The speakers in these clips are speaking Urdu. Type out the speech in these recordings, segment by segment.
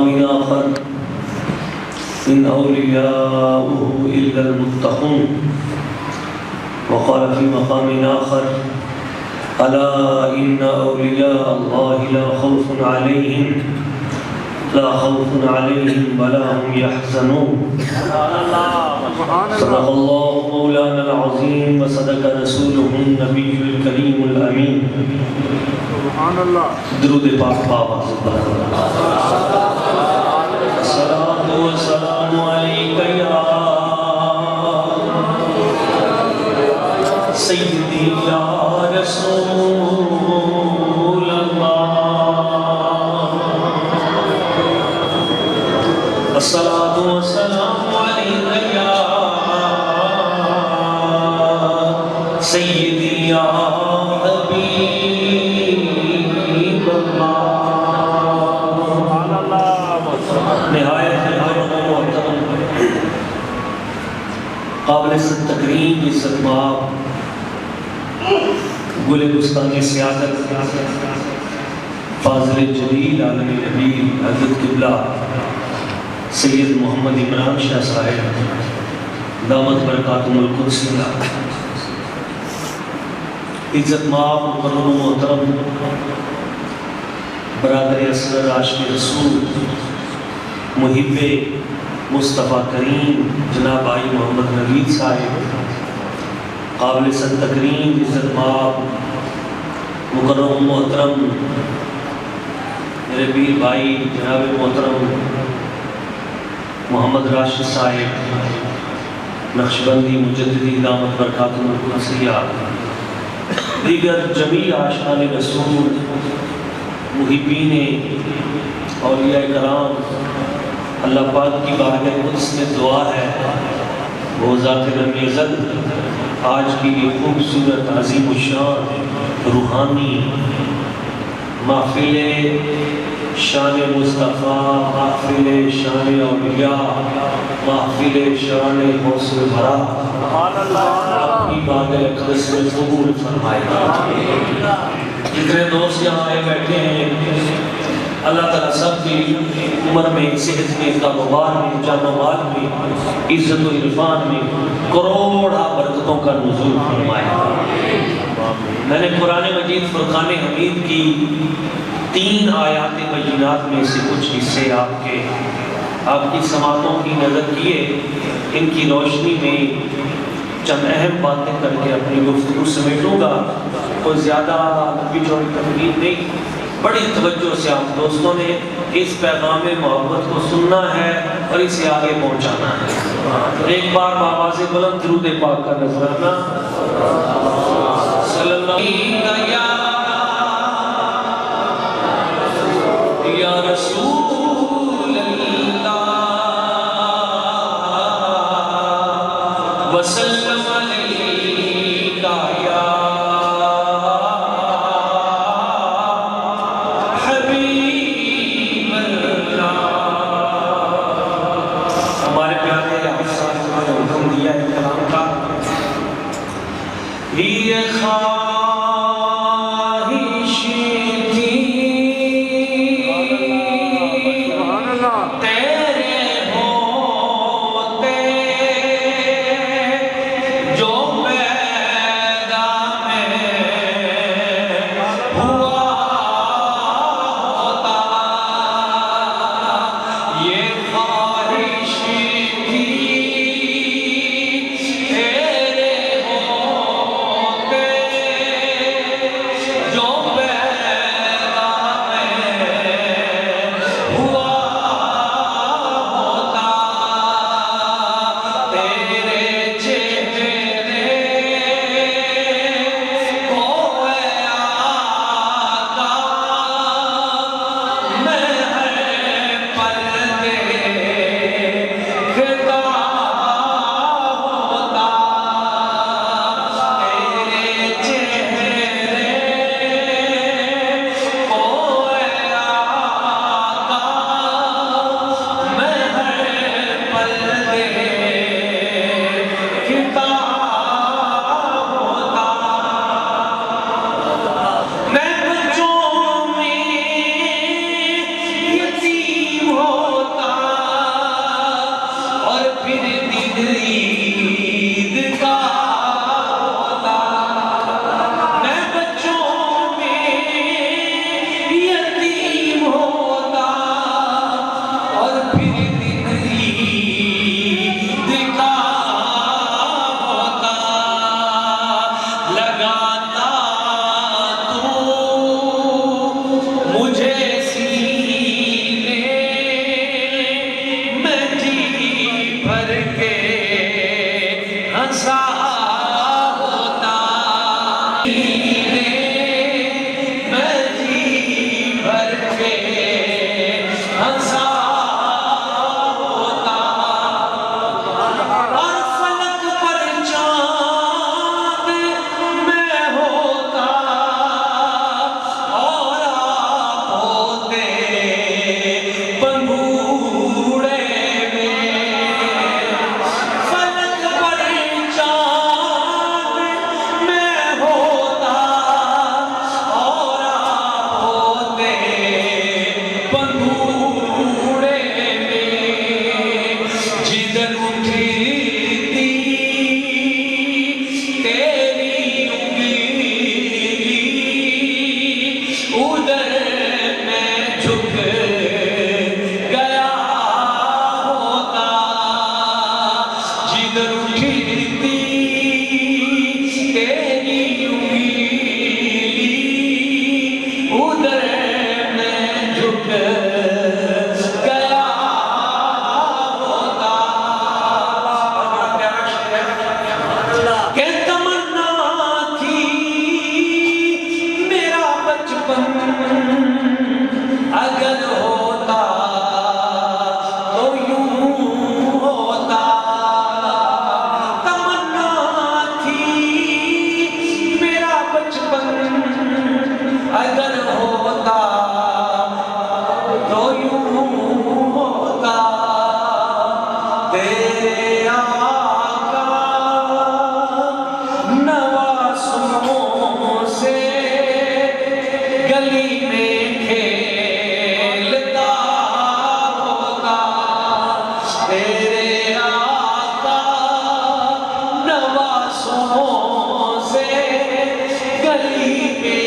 مقام آخر إن أولياؤه إلا المتقون وقال في مقام آخر ألا إن أولياء الله لا خوف عليهم ولا هم يحزنون صدق الله مولانا العظيم وصدق رسوله النبي الكريم الأمين درود پاک بابا الصلاة والسلام عليك يا سيدي يا رسول الله الصلاة والسلام عليك يا سيدي يا حبيب الله نهایت محترم قابل تکریم عزت مآب گل بستان سیادت فاضل جلیل عالم نبیل حضرت قبلہ سید محمد عمران شاہ صاحب دامت برکاتہم القدسیہ عزت مآب مکرم و محترم برادر اصغر عاشق رسول محب مصطفیٰ کریم جناب بھائی محمد نوید صاحب قابل تکریم عزت مآب مکرم و محترم میرے پیر بھائی جناب محترم محمد راشد صاحب نقشبندی مجددی دامت برکاتہم القدسیہ دیگر جمیع عاشقان رسول محبین اولیاء کرام اللہ پاک کی بارگاہ قدس میں دعا ہے وہ ذات رب عزت آج کی یہ خوبصورت عظیم الشان روحانی محفل شان مصطفیٰ محفل شان اولیاء محفل شان حوصل بھرا اپنی بارگاہ قدس میں قبول فرمائے جتنے دوست یہاں آئے بیٹھے ہیں اللہ تعالیٰ سب کی عمر میں صحت میں کاروبار میں جان و مال میں عزت و عرفان میں کروڑا برکتوں کا نزول فرمائے میں نے قرآن مجید فرقان حمید کی 3 آیات بینات میں سے کچھ حصے آپ کی سماعتوں کی نظر کیے ان کی روشنی میں چند اہم باتیں کر کے اپنی گفتگو سمیٹوں گا کوئی زیادہ لمبی چوڑی تقریر نہیں بڑی توجہ سے آپ دوستوں نے اس پیغام محبت کو سننا ہے اور اسے آگے پہنچانا ہے ایک بار بآواز بلند درود پاک کا نذرانہ صلی اللہ علیہ یا رسول اللہ وسلم علیکہ یا حبیب اللہ ہمارے پیارے حافظ نے حکم دیا ہے کلام کا یہ خواہش تھی تیرے ہوتے جو پیدا میں ہوا ہوتا یہ خواہش تھی تیرے ہوتے جو پیدا میں ہوا تیرے آقا نوازوں سے گلی میں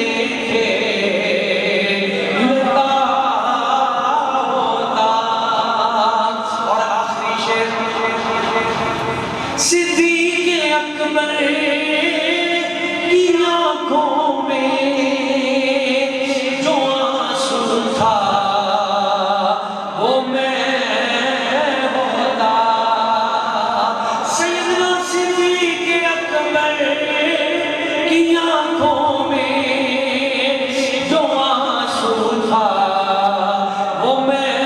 کھیلتا ہوتا. اور آخری شعر صدیق اکبر کی آنکھوں میں جو آنسو تھا وہ میں ہوتا. سیدنا صدیق اکبر کی آنکھوں میں جو آنسو تھا وہ میں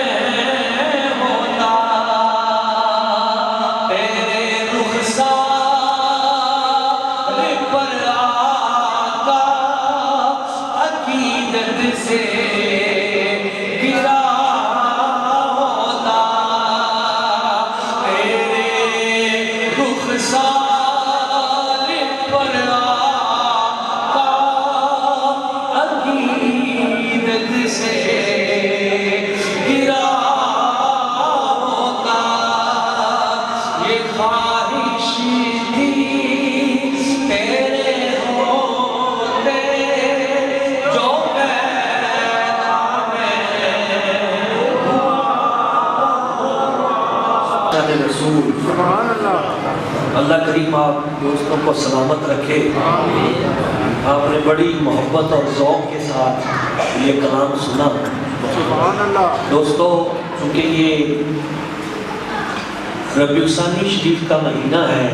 ہوتا. تیرے رخسار پر آقا عقیدت سے گرا ہوتا. تیرے رخسار پر آقا عقیدت سے گرا ہوتا. یہ خواہش تھی تیرے ہوتے جو پیدا میں رسول. سبحان اللہ. اللہ کریم آپ دوستوں کو سلامت رکھے. آپ نے بڑی محبت اور ذوق کے ساتھ یہ کلام سنا. سبحان اللہ. دوستو چونکہ یہ ربیع الثانی شریف کا مہینہ ہے،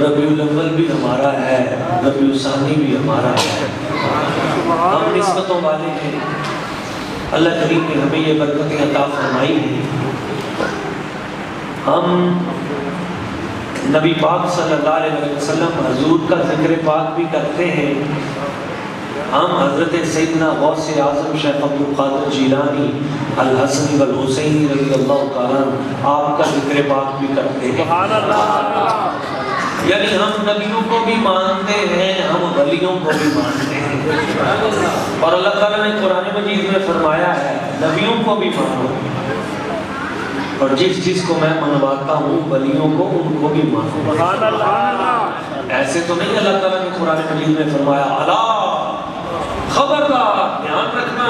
ربیع الاول بھی ہمارا ہے، ربیع الثانی بھی ہمارا ہے. ہم نسبتوں والے ہیں. اللہ کریم نے ہمیں یہ برکتیں عطا فرمائی ہیں. ہم نبی پاک صلی اللہ علیہ وسلم حضور کا ذکر پاک بھی کرتے ہیں. ہم حضرت سیدنا غوث اعظم شیخ عبد القادر جیلانی الحسنی والحسینی رضی اللہ تعالیٰ آپ کا ذکر پاک بھی کرتے ہیں. سبحان اللہ. یعنی ہم نبیوں کو بھی مانتے ہیں، ہم ولیوں کو بھی مانتے ہیں. اور اللہ تعالیٰ نے قرآن مجید میں فرمایا ہے نبیوں کو بھی مانو، اور جس چیز کو میں منواتا ہوں ولیوں کو ان کو بھی مانو. سبحان اللہ. ایسے تو نہیں اللہ تعالیٰ نے قرآن مجید میں فرمایا الا خبردار دھیان رکھنا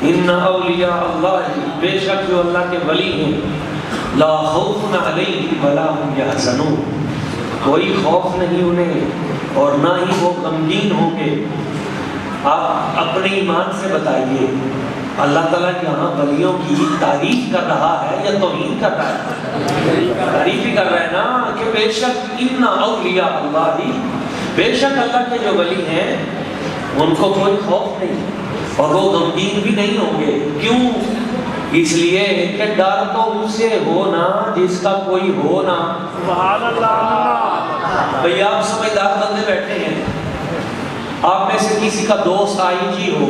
ان اولیاء اللہ بے شک جو اللہ کے ولی ہیں لا خوف علیہم ولا هم یحزنون کوئی خوف نہیں انہیں اور نہ ہی وہ غمگین ہوں گے. آپ اپنے ایمان سے بتائیے اللہ تعالیٰ یہاں ولیوں کی تعریف کر رہا ہے یا توہین کر رہا ہے؟ تعریف ہی کر رہا ہے نا کہ بے شک ان اولیاء اللہ بے شک اللہ کے جو ولی ہیں ان کو کوئی خوف نہیں اور وہ غمگین بھی نہیں ہوں گے. کیوں؟ اس لیے کہ ڈر تو اسے ہو نا جس کا کوئی ہو نا. سبحان اللہ. بھئی آپ سمجھدار بندے بیٹھے ہیں، آپ میں سے کسی کا دوست آئی جی ہو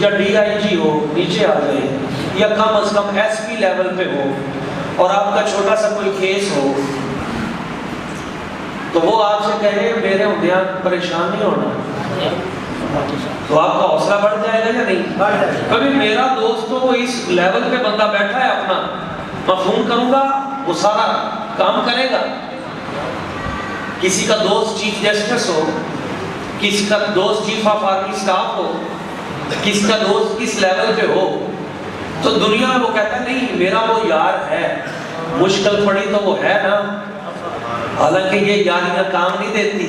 یا ڈی آئی جی ہو نیچے آ جائے یا کم از کم ایس پی لیول پہ ہو اور آپ کا چھوٹا سا کوئی کیس ہو تو وہ آپ سے کہے میرے ہوندیاں پریشان نہیں ہونا، تو آپ کا حوصلہ بڑھ جائے گا یا نہیں؟ کبھی میرا دوست تو وہ اس لیول پہ بندہ بیٹھا ہے اپنا، میں فون کروں گا وہ سارا کام کرے گا. کسی کا دوست چیف جسٹس ہو، کسی کا دوست چیف آف آرمی اسٹاف ہو، کسی کا دوست کس لیول پہ ہو تو دنیا میں وہ کہتا ہے نہیں میرا وہ یار ہے، مشکل پڑی تو وہ ہے نا. حالانکہ یہ یاریاں کام نہیں دیتی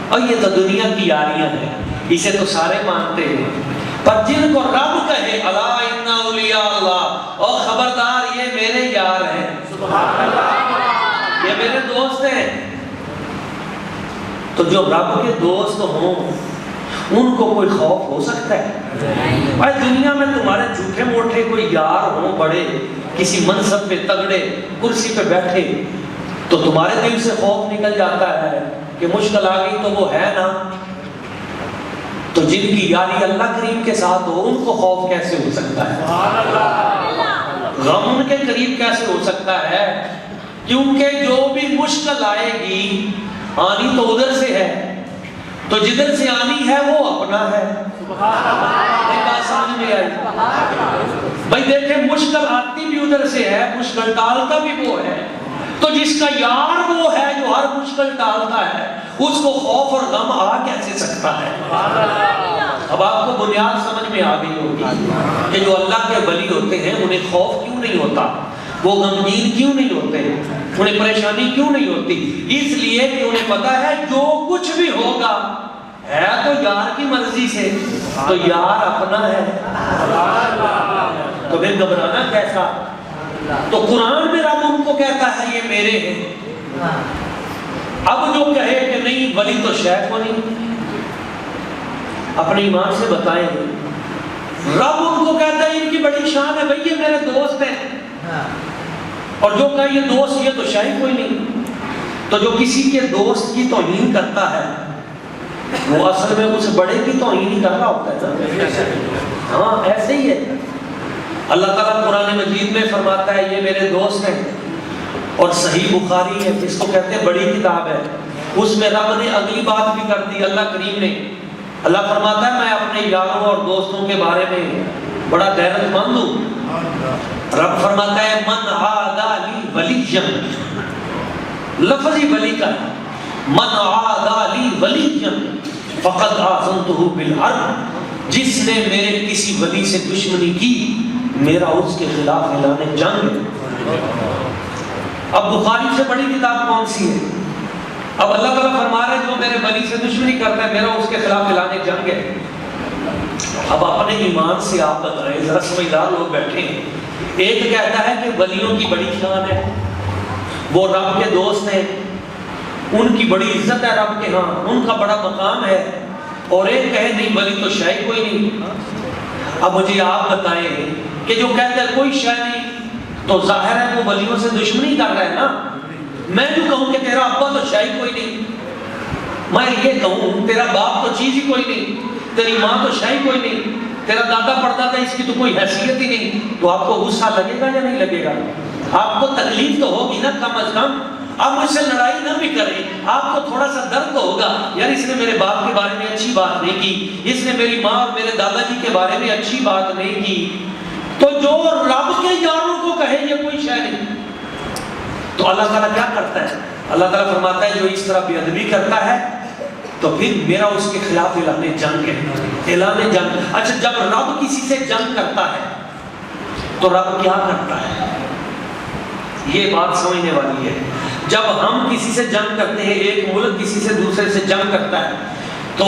اور یہ تو دنیا کی یاریاں ہیں، اسے تو سارے مانتے ہیں. پر جن کو رب کہے الا ان اولیاء اللہ اور خبردار یہ میرے یار ہیں، سبحان اللہ. یہ میرے دوست ہیں، تو جو رب کے دوست ہوں ان کو کوئی خوف ہو سکتا ہے؟ بھائی دنیا میں تمہارے جھوٹے موٹے کوئی یار ہوں بڑے کسی منصب پہ تگڑے کرسی پہ بیٹھے تو تمہارے دل سے خوف نکل جاتا ہے کہ مشکل آ گئی تو وہ ہے نا. تو جن کی یاری اللہ کریم کے ساتھ ہو ان کو خوف کیسے ہو سکتا ہے؟ غم ان کے قریب کیسے ہو سکتا ہے؟ کیونکہ جو بھی مشکل آئے گی آنی تو ادھر سے ہے، تو جدھر سے آنی ہے وہ اپنا ہے. سمجھ میں آئی؟ بھائی دیکھیں مشکل آتی بھی ادھر سے ہے، مشکل ٹالتا بھی وہ ہے، تو جس کا یار وہ ہے جو ہر مشکل ٹالتا ہے، اس کو خوف اور غم آ کیسے سکتا ہے؟ اب آپ کو بنیاد سمجھ میں آ گئی ہوگی کہ جو اللہ کے ولی ہوتے ہیں انہیں خوف کیوں نہیں ہوتا، وہ غمگین کیوں نہیں ہوتے، انہیں پریشانی کیوں نہیں ہوتی؟ اس لیے کہ انہیں پتا ہے جو کچھ بھی ہوگا ہے تو یار کی مرضی سے، تو یار اپنا ہے، تو پھر گھبرانا کیسا؟ تو قرآن میں رب ان کو کہتا ہے یہ میرے ہیں۔ اب جو کہے کہ نہیں ولی تو شیخ کو نہیں، اپنے ایمان سے بتائیں، رب ان کو کہتا ہے ان کی بڑی شان ہے، بھئی یہ میرے دوست ہیں، اور جو کہے یہ دوست یہ تو شیخ کوئی نہیں۔ تو جو کسی کے دوست کی توہین کرتا ہے وہ اصل میں اس بڑے کی توہین ہی کر رہا ہوتا ہے۔ ہاں ایسے ہی ہے، اللہ تعالیٰ قرآن مجید میں فرماتا ہے یہ میرے دوست ہیں، اور صحیح بخاری ہے جس کو کہتے ہیں بڑی کتاب ہے، اس میں رب نے اگلی بات بھی کر دی، اللہ کریم نے، اللہ فرماتا ہے میں اپنے یاروں اور دوستوں کے بارے میں بڑا غیرت مند ہوں۔ رب فرماتا ہے من عادی لی ولیًا، لفظ ہی ولی کا ہے، من عادی لی ولیًا فقد آذنتہ بالحرب، جس نے میرے کسی ولی سے دشمنی کی میرا اس کے خلاف اعلان جنگ ہے۔ اب بخاری سے بڑی کتاب کون سی ہے؟ اب اللہ تعالیٰ فرما رہا ہے جو میرے ولی سے دشمنی کرتا ہے میرا اس کے خلاف اعلان جنگ ہے۔ اب اپنے ایمان سے آپ بتائیں، ذرا سمجھدار لوگ بیٹھے ہیں، ایک کہتا ہے کہ ولیوں کی بڑی شان ہے، وہ رب کے دوست ہیں، ان کی بڑی عزت ہے رب کے ہاں، ان کا بڑا مقام ہے، اور ایک کہے نہیں ولی تو شاید کوئی نہیں۔ اب مجھے آپ بتائیں کہ جو کہتا ہے کوئی شے نہیں تو ظاہر ہے وہ ولیوں سے دشمنی کر رہا ہے نا۔ میں جو کہوں کہ تیرا ابا تو شاید کوئی نہیں، میں یہ کہوں تیرا باپ تو چیز ہی کوئی نہیں، تیری ماں تو شاید کوئی نہیں، تیرا دادا پڑھتا تھا اس کی تو کوئی حیثیت ہی نہیں، تو آپ کو غصہ لگے گا یا نہیں لگے گا؟ آپ کو تکلیف تو ہوگی نا کم از کم، آپ مجھ سے لڑائی نہ بھی کریں آپ کو تھوڑا سا درد تو ہوگا، یار اس نے میرے باپ کے بارے میں اچھی بات نہیں کی، اس نے میری ماں اور میرے دادا جی کے بارے میں اچھی بات نہیں کی۔ تو جو رب کے یاروں کو کہے یہ کوئی شے نہیں، تو اللہ تعالیٰ کیا کرتا ہے؟ اللہ تعالیٰ فرماتا ہے جو اس طرح بے ادبی کرتا ہے تو پھر میرا اس کے خلاف اعلان جنگ ہے، اعلان جنگ۔ اچھا جب رب کسی سے جنگ کرتا ہے تو رب کیا کرتا ہے؟ یہ بات سمجھنے والی ہے۔ جب ہم کسی سے جنگ کرتے ہیں، ایک ملک کسی سے دوسرے سے جنگ کرتا ہے، تو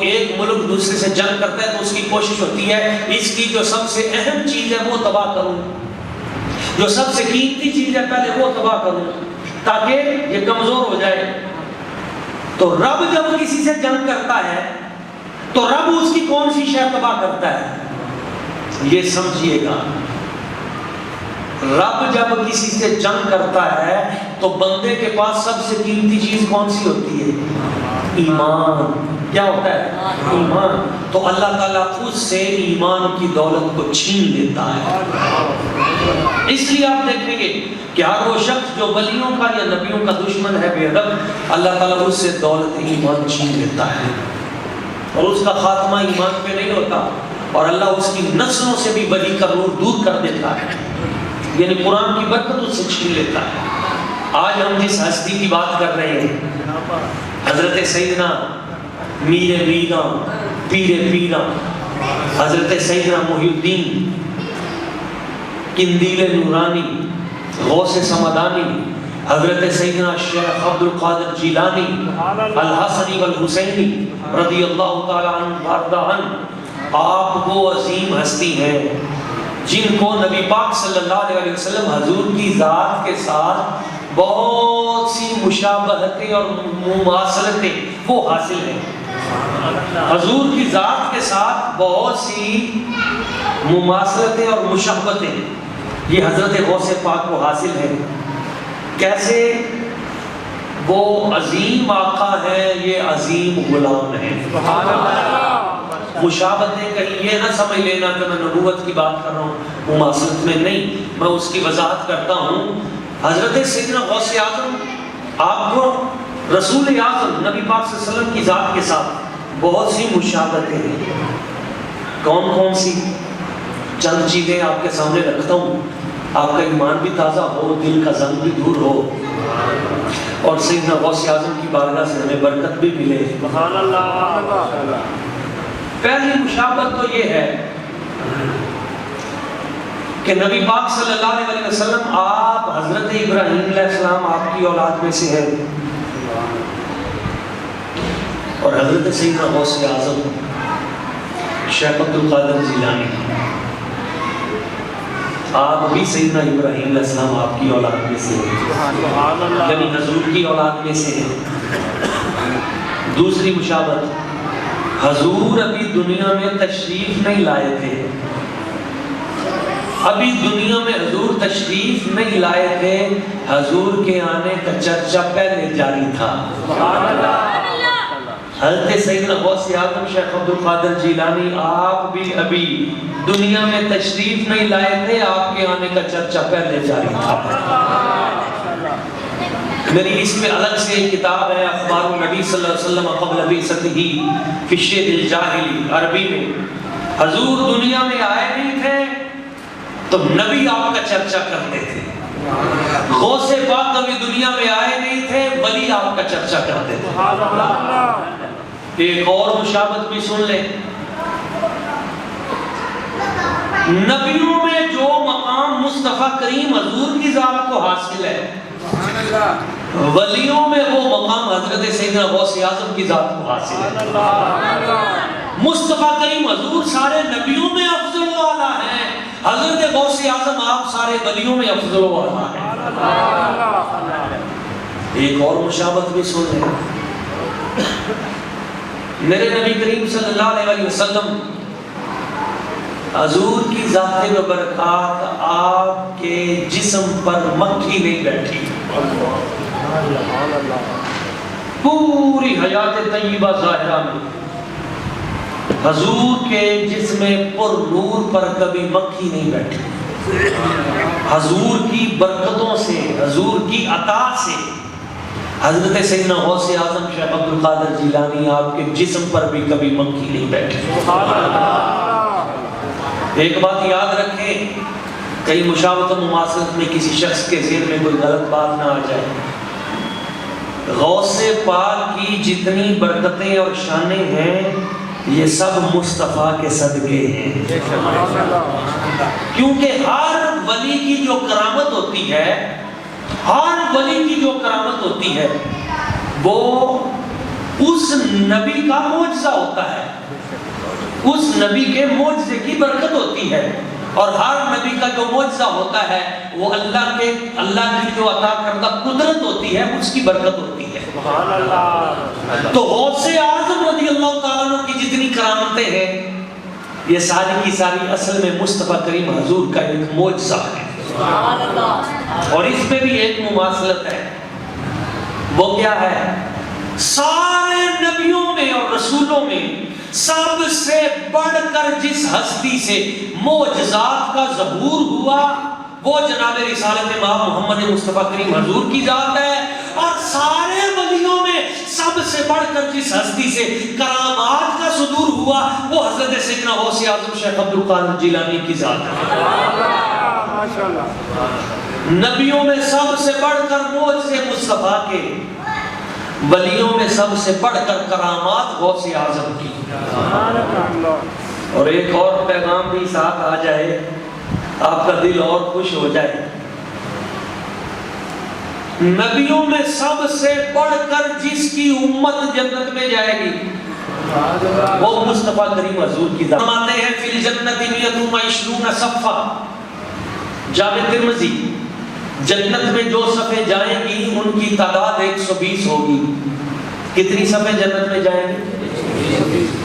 ایک ملک دوسرے سے جنگ کرتا ہے تو اس کی کوشش ہوتی ہے اس کی جو سب سے اہم چیز ہے وہ تباہ کروں، جو سب سے قیمتی چیز ہے پہلے وہ تباہ کروں تاکہ یہ کمزور ہو جائے۔ تو رب جب کسی سے جنگ کرتا ہے تو رب اس کی کون سی شے تباہ کرتا ہے؟ یہ سمجھیے گا، رب جب کسی سے جنگ کرتا ہے تو بندے کے پاس سب سے قیمتی چیز کون سی ہوتی ہے؟ ایمان۔ کیا ہوتا ہے؟ ایمان۔ تو اللہ تعالیٰ اس سے ایمان کی دولت کو چھین لیتا ہے۔ اس لیے آپ دیکھیں گے کہ ہر وہ شخص جو ولیوں کا یا نبیوں کا دشمن ہے بے ادب، اللہ تعالیٰ اس سے دولت ایمان چھین لیتا ہے، اور اس کا خاتمہ ایمان پہ نہیں ہوتا، اور اللہ اس کی نسلوں سے بھی ولی کا نور دور کر دیتا ہے، یعنی قرآن کی برکت اس سے چھین لیتا ہے۔ آج ہم جس ہستی کی بات کر رہے ہیں، حضرت سیدنا میر میرا پیر پیرا حضرت سیدنا محی الدین قندیل نورانی غوث سمدانی حضرت سیدنا شیخ عبد القادر جیلانی الحسنی والحسینی رضی اللہ تعالیٰ عنہ، آپ وہ عظیم ہستی ہیں جن کو نبی پاک صلی اللہ علیہ وسلم حضور کی ذات کے ساتھ بہت سی مشابہتیں اور مماثلتیں وہ حاصل ہیں۔ حضور کی ذات کے ساتھ بہت سی مماثلتیں اور مشابہتیں یہ حضرت غوث پاک کو حاصل ہیں۔ کیسے؟ وہ عظیم آقا ہے، یہ عظیم غلام ہے۔ مشابہتیں کہیں یہ نہ سمجھ لینا کہ میں نبوت کی بات کر رہا ہوں، مماثلت میں نہیں، میں اس کی وضاحت کرتا ہوں۔ حضرت سیدنا غوث اعظم آپ کو رسول اعظم نبی پاک صلی اللہ علیہ وسلم کی ذات کے ساتھ بہت سی مشابہتیں ہیں۔ کون کون سی؟ چند چیزیں آپ کے سامنے رکھتا ہوں، آپ کا ایمان بھی تازہ ہو، دل کا زنگ بھی دور ہو، اور سیدنا غوث اعظم کی بارگاہ سے ہمیں برکت بھی ملے۔ سبحان اللہ۔ پہلی مشابہت تو یہ ہے کہ نبی پاک صلی اللہ علیہ وسلم آپ حضرت ابراہیم علیہ السلام آپ کی اولاد میں سے ہیں، اور حضرت سیدنا غوث اعظم شیخ عبد القادر جیلانی آپ بھی سیدنا ابراہیم علیہ السلام آپ کی اولاد میں سے ہیں، یعنی حضور کی اولاد میں سے ہیں۔ دوسری مشابہت، حضور ابھی دنیا میں تشریف نہیں لائے تھے، ابھی دنیا میں حضور تشریف نہیں لائے تھے، حضور کے آنے کا چرچا پہلے جاری تھا۔ حضرت سیدنا غوث اعظم شیخ عبد القادر جیلانی آپ بھی ابھی دنیا میں تشریف نہیں لائے تھے، آپ کے آنے کا چرچا پہلے جاری تھا۔ میری اس میں الگ سے ایک کتاب ہے، اخبار النبی صلی اللہ علیہ وسلم قبل بعثتہ فی الشیء الجاہلی، عربی میں۔ حضور دنیا میں آئے نہیں تھے تو نبی آپ کا چرچا کرتے تھے، غوث پاک ابھی دنیا میں آئے نہیں تھے، ولی آپ کا چرچا کرتے تھے۔ ایک اور مشابہت بھی سن لیں، نبیوں میں جو مقام مصطفیٰ کریم حضور کی ذات کو حاصل ہے، ولیوں میں وہ مقام حضرت سیدنا غوث اعظم کی ذات کو حاصل ہے۔ مصطفیٰ کریم حضور سارے نبیوں میں افضل و اعلیٰ ہیں، حضرت غوث اعظم آپ سارے ولیوں میں افضل و اعلیٰ ہیں۔ ایک اور مشابہت بھی سن لیں، میرے نبی کریم صلی اللہ علیہ وسلم حضور کی ذات و برکات آپ کے جسم پر مکھی نہیں بیٹھی، پوری حیات طیبہ ظاہرہ میں حضور کے جسم پر نور پر کبھی مکھی نہیں بیٹھی۔ حضور کی برکتوں سے، حضور کی عطا سے حضرت سیدنا غوث اعظم شیخ عبد القادر جیلانی آپ کے جسم پر بھی کبھی مکھی نہیں بیٹھی۔ ایک بات یاد رکھیں، کئی مشابہت و مماثلت میں کسی شخص کے ذہن میں کوئی غلط بات نہ آ جائے، غوث پاک کی جتنی برکتیں اور شانیں ہیں یہ سب مصطفیٰ کے صدقے ہیں، کیونکہ ہر ولی کی جو کرامت ہوتی ہے، ہر ولی کی جو کرامت ہوتی ہے وہ اس نبی کا معجزہ ہوتا ہے، اس نبی کے معجزے کی برکت ہوتی ہے، اور ہر نبی کا جو معجزہ ہوتا ہے وہ اللہ کی جو عطا کردہ قدرت ہوتی ہے اس کی برکت ہوتی ہے۔ تو غوث اعظم رضی اللہ تعالیٰ عنہ کی جتنی کرامتیں ہیں یہ ساری کی ساری اصل میں مصطفیٰ کریم حضور کا ایک معجزہ ہے، اور اس میں بھی ایک مماثلت ہے، وہ کیا ہے؟ سارے نبیوں میں اور رسولوں میں سب سے بڑھ کر جس ہستی سے معجزات کا ظہور ہوا وہ جناب رسالت مآب محمد مصطفیٰ کریم حضور کی ذات ہے، اور سارے ولیوں میں سب سے بڑھ کر جس ہستی سے کرامات کا صدور ہوا وہ حضرت سیدنا غوث اعظم شیخ عبد القادر جیلانی کی ذات ہے۔ نبیوں میں سب سے بڑھ کر معجزے مصطفیٰ کے، ولیوں میں سب سے بڑھ کر کرامات غوث اعظم کی۔ اور ایک اور پیغام بھی ساتھ آ جائے، آپ کا دل اور خوش ہو جائے، نبیوں میں سب سے بڑھ کر جس کی امت جنت میں جائے گی وہ مصطفیٰ کریم حضور کی ذات۔ فرماتے ہیں فی الجنت 120 صفہ، جامع ترمذی، جنت میں جو صفیں جائیں گی ان کی تعداد 120 ہوگی۔ کتنی صفیں جنت میں جائیں گی؟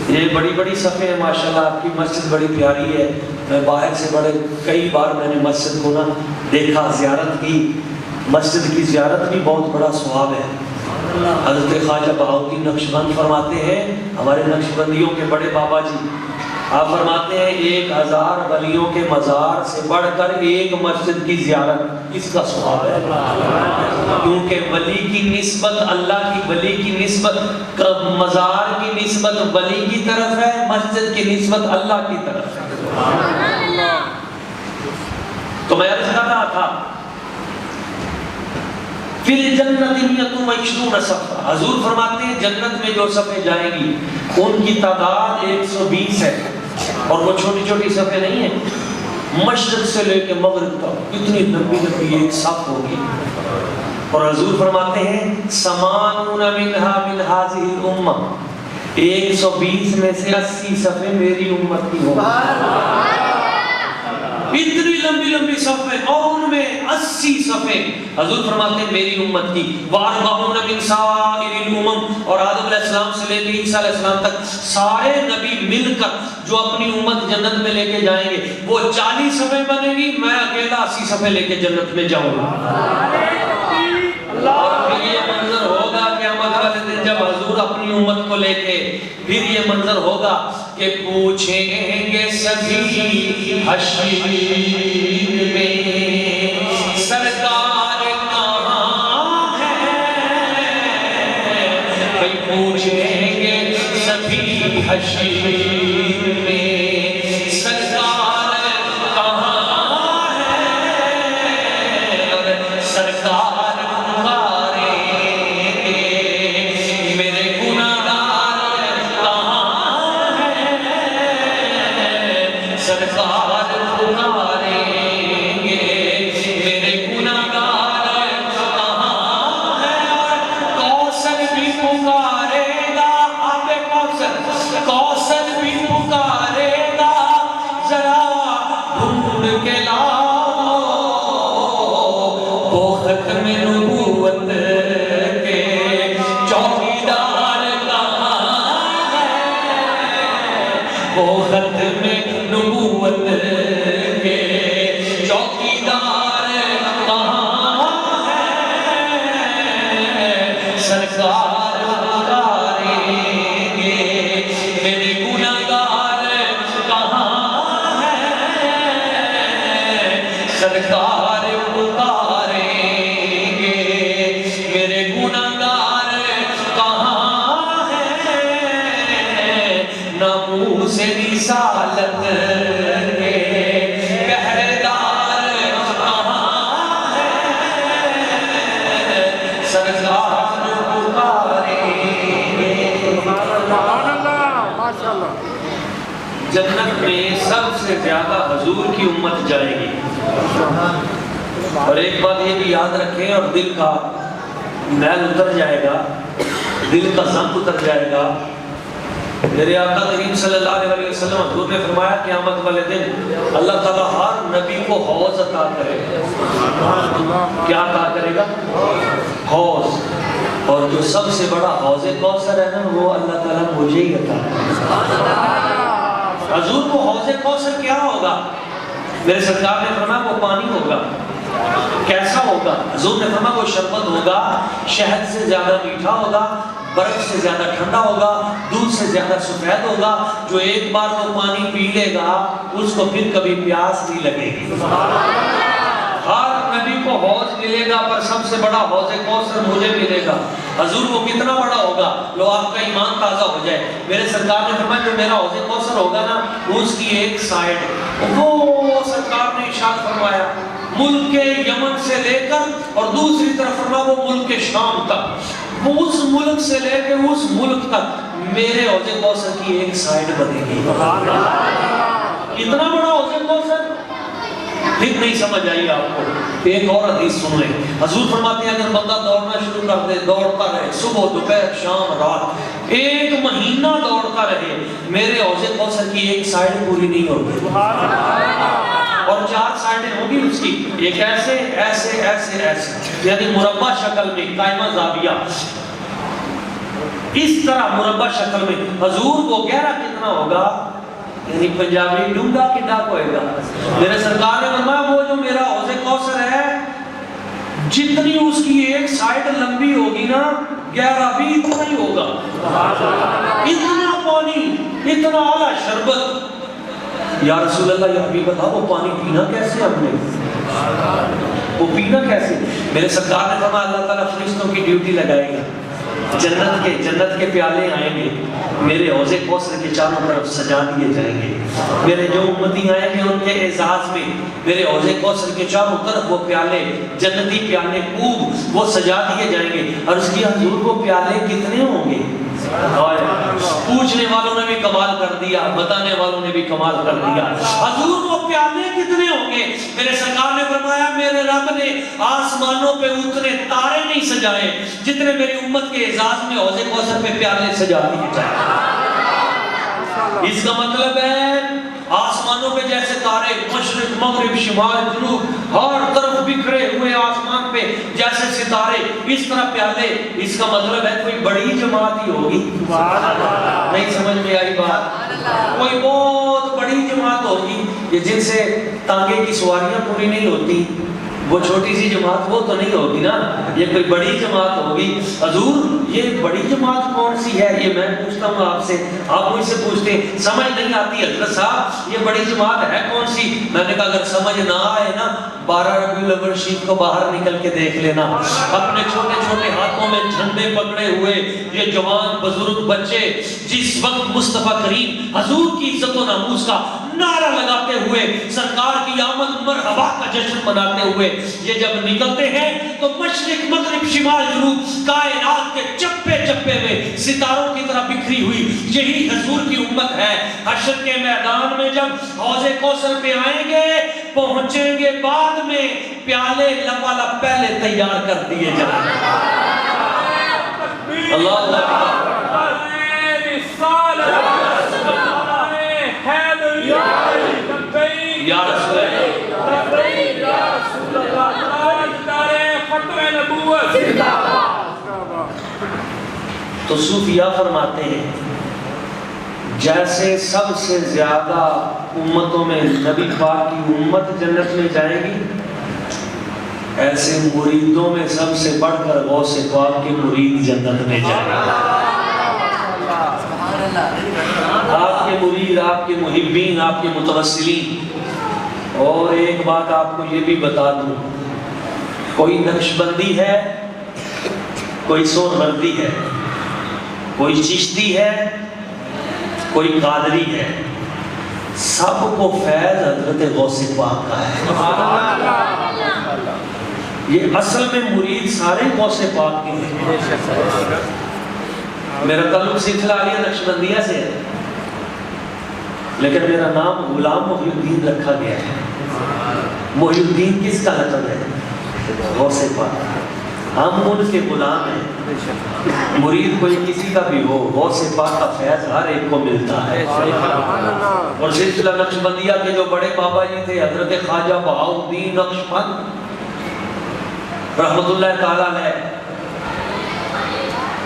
یہ بڑی بڑی صفیں ہیں، ماشاءاللہ آپ کی مسجد بڑی پیاری ہے، میں باہر سے کئی بار میں نے مسجد کو دیکھا، زیارت کی، مسجد کی زیارت بھی بہت بڑا ثواب ہے۔ حضرت خواجہ بہاؤالدین نقشبند فرماتے ہیں، ہمارے نقشبندیوں کے بڑے بابا جی، آپ فرماتے ہیں 1000 ولیوں کے مزار سے بڑھ کر ایک مسجد کی زیارت اس کا ثواب ہے، کیونکہ ولی کی نسبت اللہ کی، ولی کی نسبت مزار کی نسبت ولی کی طرف ہے، مسجد کی نسبت اللہ کی طرف ہے۔ تو میں عرض کر رہا تھا فی الجنت 120 صفحہ، حضور فرماتے ہیں جنت میں جو صفحے جائیں گی ان کی تعداد 120 ہے، اور وہ چھوٹی چھوٹی صفحے نہیں ہیں، مشرق سے لے کے مغرب تک اتنی لمبی لمبی ایک صف ہوگی، اور حضور فرماتے ہیں سمانون منہا من ہذہ الامہ، 120 میں سے 80 صفحے میری امت کی ہوں، اتنی لمبی لمبی صفحے، اور ان میں 80 صفحے حضور فرماتے ہیں میری امت کی، واربعون من سائر الامم، اور آدم علیہ السلام سے لے کے عیسیٰ علیہ السلام تک سارے نبی مل کر جو اپنی امت جنت میں لے کے جائیں گے وہ 40 صفحے بنے گی، میں اکیلا 80 صفحے لے کے جنت میں جاؤں گا۔ اور پھر یہ منظر ہوگا قیامت والے دن جب حضور اپنی امت کو لے کے، پھر یہ منظر ہوگا کہ پوچھیں گے سبھی حشر میں سرکار کہاں ہے، بھئی پوچھیں گے سبھی حشر میں سرکار کہاں ہے، اور سرکار جنت میں سب سے زیادہ حضور کی امت جائے گی، اور ایک بات یہ بھی یاد رکھیں، اور دل کا میل اتر جائے گا، دل کا زنگ اتر جائے گا۔ میرے آقا کریم صلی اللہ علیہ وسلم حضور نے فرمایا قیامت والے دن اللہ تعالیٰ ہر نبی کو حوض عطا کرے گا۔ کیا عطا کرے گا؟ حوض، اور جو سب سے بڑا حوض کوثر ہے نا وہ اللہ تعالیٰ مجھے ہی عطا کرے گا۔ حضور کو حوض کوثر کیا ہوگا؟ میرے سرکار نے فرمایا وہ پانی ہوگا۔ کیسا ہوگا؟ حضور نے فرمایا وہ شربت ہوگا، شہد سے زیادہ میٹھا ہوگا، برف سے زیادہ ٹھنڈا ہوگا، دودھ سے زیادہ سفید ہوگا، جو ایک بار وہ پانی پی لے گا اس کو پھر کبھی پیاس نہیں لگے گی۔ ہر نبی کو حوض ملے گا، پر سب سے بڑا حوض کوثر مجھے ملے گا۔ حضور وہ کتنا بڑا ہوگا؟ لو آپ کا ایمان تازہ ہو جائے۔ میرے سرکار نے فرمایا جو میرا حوض کوثر ہوگا نا اس کی ایک سائڈ، وہ سرکار نے ارشاد فرمایا ملک یمن سے لے کر، اور دوسری طرف فرمایا وہ ملک شام تک، وہ اس ملک سے لے کے اس ملک تک میرے حوض کوثر کی ایک سائڈ بنے گی۔ اتنا بڑا حوض کوثر پھر نہیں سمجھ آئی آپ کو؟ ایک اور حدیث سن لیں۔ حضور فرماتے ہیں اگر بندہ دوڑنا شروع کر دے، دوڑتا رہے صبح دوپہر شام رات، 1 مہینہ دوڑتا رہے، میرے حوض کوثر کی ایک سائڈ پوری نہیں ہوگی، اور 4 سائڈیں ہوگی اس کی، ایک ایسے ایسے ایسے ایسے، یعنی مربع شکل میں، قائمہ زاویہ، اس طرح مربع شکل میں۔ حضور کو گہرا کتنا ہوگا؟ یعنی پنجابی ڈونگا کتنا ہوئے گا؟ میرے سرکار نے فرمایا وہ جو میرا حوض کوثر ہے جتنی اس کی ایک سائڈ لمبی ہوگی نا، گہرا بھی اتنا ہی ہوگا، اتنا پانی، اتنا اعلیٰ شربت۔ یا رسول اللہ یہ حبیب اللہ وہ پانی پینا کیسے ہم نے؟ وہ پینا کیسے؟ میرے سرکار نے فرمایا اللہ تعالیٰ فرشتوں کی ڈیوٹی لگائے گا، جنت کے پیالے آئیں گے، میرے حوض کوثر کے چاروں طرف سجا دیے جائیں گے. میرے جو امتی آئیں گے ان کے اعزاز میں میرے حوض کوثر کے چاروں طرف وہ پیالے، جنتی پیالے خوب وہ سجا دیے جائیں گے. اور اس کی حضور وہ پیالے کتنے ہوں گے؟ اور پوچھنے والوں نے بھی کمال کر دیا، بتانے والوں نے بھی کمال کر دیا. حضور وہ پیالے کتنے ہوں گے؟ میرے سرکار نے فرمایا میرے رب نے آسمانوں پہ اتنے تارے نہیں سجائے جتنے میری امت کے اعزاز میں حوض کوثر پہ پیالے سجا دیے جائیں. اس کا مطلب ہے آسمانوں پہ جیسے تارے مشرق مغرب شمال جنوب ہر طرف بکھرے ہوئے آسمان پہ جیسے ستارے، اس طرح پیالے. اس کا مطلب ہے کوئی بڑی جماعت ہی ہوگی. نہیں سمجھ میں آئی بات؟ کوئی بہت بڑی جماعت ہوگی یہ جن سے تانگے کی سواریاں پوری نہیں ہوتی. وہ چھوٹی سی جماعت وہ تو نہیں ہوگی نا، یہ کوئی بڑی جماعت ہوگی. حضور یہ بڑی جماعت کون سی ہے؟ یہ میں پوچھتا ہوں آپ سے، آپ مجھ سے پوچھتے ہیں سمجھ نہیں آتی حضرت صاحب یہ بڑی جماعت ہے کون سی؟ میں نے کہا اگر سمجھ نہ آئے نا 12 ربیع الاول شریف کو باہر نکل کے دیکھ لینا. اپنے چھوٹے چھوٹے ہاتھوں میں جھنڈے پکڑے ہوئے یہ جوان بزرگ بچے جس وقت مصطفیٰ کریم حضور کی عزت و ناموس کا نعرہ لگاتے ہوئے سرکار کی آمد مرحبا کا جشن مناتے ہوئے یہ جب نکلتے ہیں تو مشرق مغرب شمال جنوب کائنات کے چپے چپے میں ستاروں کی طرح بکھری ہوئی یہی حضور کی امت ہے. حشر کے میدان میں جب حوض کوثر پہ آئیں گے پہنچیں گے بعد میں پیالے لپالپ پہلے تیار کر دیے جائیں. اللہ اکبر. یا رسول تو صوفیاء فرماتے ہیں جیسے سب سے زیادہ امتوں میں نبی پاک کی امت جنت میں جائے گی ایسے مریدوں میں سب سے بڑھ کر غوث پاک کے مرید جنت میں جائیں گے. آپ کے مرید، آپ کے محبین، آپ کے متوسلین. اور ایک بات آپ کو یہ بھی بتا دوں، کوئی نقش بندی ہے، کوئی سہروردی ہے، کوئی چشتی ہے، کوئی قادری ہے، سب کو فیض حضرت غوث پاک کا ہے. یہ اصل میں مرید سارے غوث پاک کے ہیں. میرا تعلق سلسلہ عالیہ نقشبندیہ سے ہے لیکن میرا نام غلام محی الدین رکھا گیا ہے. محی الدین کس کا لقب ہے؟ غوث پاک. ہم ان کے غلام ہیں. مرید کوئی کسی کا بھی ہو غوث پاک کا فیض ہر ایک کو ملتا ہے. اور سلسلہ نقشبندیہ کے جو بڑے بابا جی تھے حضرت خواجہ بہاؤالدین نقشبند رحمت اللہ تعالیٰ علیہ،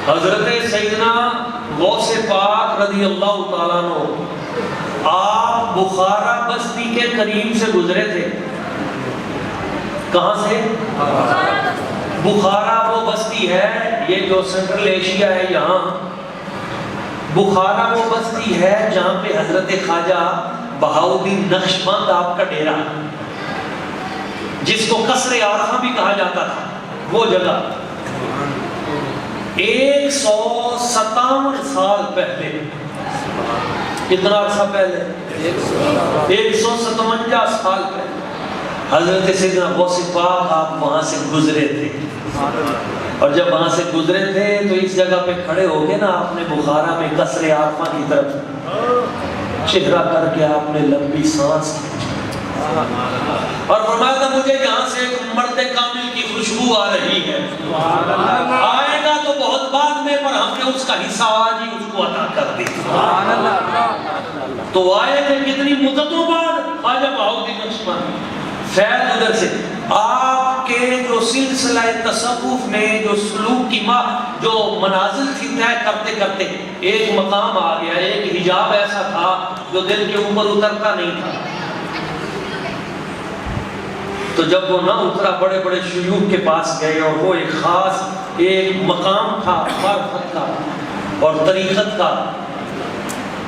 حضرت سیدنا غوث پاک رضی اللہ تعالیٰ عنہ آپ بخارا بستی کے قریب سے گزرے تھے. کہاں سے؟ بخارا وہ بستی ہے یہ جو سنٹرل ایشیا ہے، یہاں بخارا وہ بستی ہے جہاں پہ حضرت خواجہ بہاؤالدین نقشبند آپ کا ڈیرا جس کو قصر عارفہ بھی کہا جاتا تھا وہ جگہ 157 سال پہلے. کتنا عرصہ پہلے؟ 157 سال پہلے حضرت سیدنا غوث پاک آپ وہاں سے گزرے تھے. اور جب وہاں سے گزرے تھے تو اس جگہ پہ کھڑے ہو کے نا آپ نے بخارا میں قصر عارفہ کی طرف چہرہ کر کے آپ نے لمبی سانس اور فرمایا تھا مجھے یہاں سے ایک مرد کامل کی خوشبو آ رہی ہے. آئے گا تو بہت بعد میں پر ہم نے اس کا حصہ آج ہی اس کو عطا کر دی. تو آئے تھے کتنی مدتوں بعد خواجہ بہاؤالدین نقشبند فیض ادھر سے. آپ کے جو سلسلہ تصوف میں جو سلوک کی جو منازل تھی طے کرتے کرتے ایک مقام آ گیا، ایک حجاب ایسا تھا جو دل کے اوپر اترتا نہیں تھا. تو جب وہ نہ اترا بڑے بڑے شیوخ کے پاس گئے اور وہ ایک خاص ایک مقام تھا معرفت کا اور طریقت کا.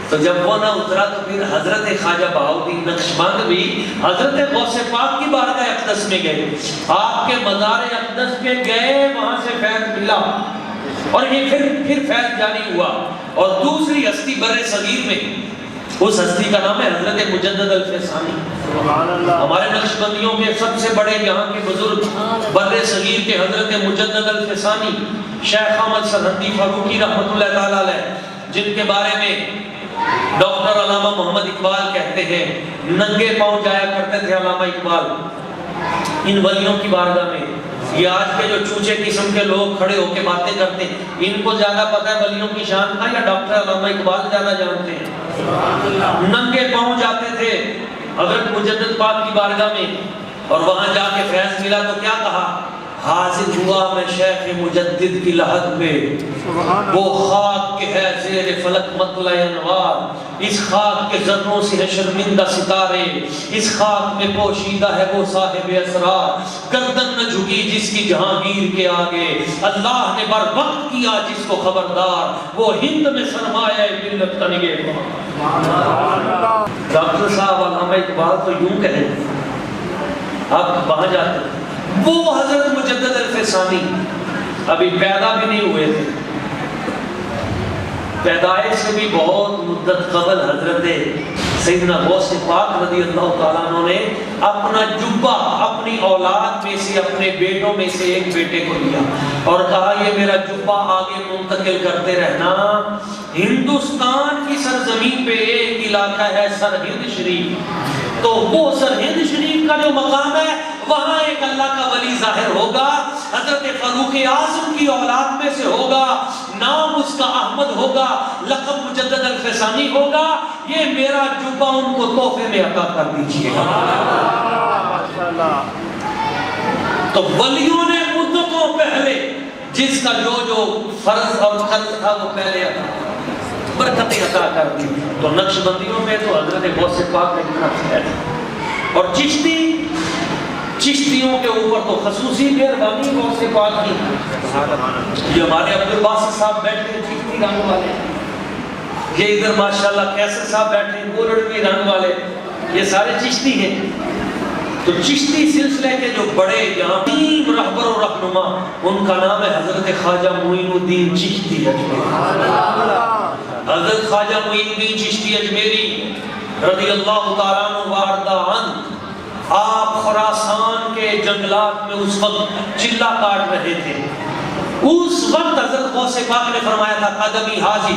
تو جب وہ نہ اترا تو پھر حضرت خواجہ بہاؤالدین نقشبند بھی حضرت غوث پاک کی بارگاہ اقدس میں گئے. آپ کے مزار اقدس پہ گئے، وہاں سے فیض ملا. اور یہ پھر فیض جاری ہوا. اور دوسری ہستی بر صغیر میں، اس ہستی کا نام ہے حضرت مجدد الفیسانی. ہمارے نقشبندیوں کے سب سے بڑے یہاں کے بزرگ بر صغیر کے حضرت مجدد الفیسانی شیخ احمد سرہندی فاروقی رحمۃ اللہ تعالی علیہ، جن کے بارے میں ڈاکٹر علامہ محمد اقبال کہتے ہیں ننگے پاؤں جایا کرتے تھے علامہ اقبال ان ولیوں کی بارگاہ میں. یہ آج کے جو چوچے قسم کے لوگ کھڑے ہو کے باتیں کرتے ہیں، ان کو زیادہ پتہ ہے ولیوں کی شان کا یا ڈاکٹر علامہ اقبال زیادہ جانتے ہیں؟ ننگے پاؤں جاتے تھے حضرت مجدد پاک کی بارگاہ میں، اور وہاں جا کے فیض ملا تو کیا کہا؟ حاضر ہوا میں شیخ مجدد کی لحد پہ، وہ خاک کے ہے زیر فلک مطلع انوار، اس خاک کے ذروں سے ہے شرمندہ ستارے، اس خاک میں پوشیدہ ہے وہ صاحب اسرار، گردن نہ جھکی جس کی جہانگیر کے آگے، اللہ نے بر وقت کیا جس کو خبردار، وہ ہند میں سرمایہ ملت کا نگہبان. ڈاکٹر صاحب علامہ اقبال تو یوں کہیں، آپ وہاں جاتے ہیں. وہ حضرت مجدد الفیسانی ابھی پیدا بھی نہیں ہوئے تھے، پیدائش سے بھی بہت مدت قبل حضرت سیدنا غوث پاک رضی اللہ تعالیٰ عنہ نے اپنا جبہ اپنی اولاد میں سے، اپنے بیٹوں میں سے ایک بیٹے کو دیا اور کہا یہ میرا جبہ آگے منتقل کرتے رہنا. ہندوستان کی سرزمین پہ ایک علاقہ ہے سرہند شریف، تو وہ سرہند شریف کا جو مقام ہے وہاں ایک اللہ کا ولی ظاہر ہوگا، حضرت فاروق اعظم کی اولاد میں سے ہوگا، نام اس کا احمد ہوگا، لقب مجدد الفیسانی ہوگا. یہ میرا جبہ ان کو تحفے میں عطا کر دیجیے گا. تو ولیوں نے مدتوں پہلے جس کا جو فرض اور قرض تھا وہ پہلے برکتیں عطا کر دی. تو نقش بندیوں میں تو حضرت غوث پاک نے اتنا خیر، اور چشتیوں کے اوپر تو خصوصی مہربانی غوث پاک کی. یہ ہمارے عبدالباسط صاحب بیٹھے ہیں چشتی رنگ والے، یہ ادھر ماشاءاللہ کیسر صاحب بیٹھے ہیں گولڑوی رنگ والے، یہ سارے چشتی ہیں. تو چشتی سلسلے کے جو بڑے یہاں تین رہبر و رہنما، ان کا نام ہے حضرت خواجہ معین الدین چشتی اجمیری. حضرت خواجہ معین الدین چشتی اجمیری رضی اللہ تعالیٰ عنہ وارضہ عنہ، آپ خراسان کے جنگلات میں اس وقت چلہ کاٹ رہے تھے. اس وقت حضرت غوث پاک نے فرمایا تھا قدمی حاضی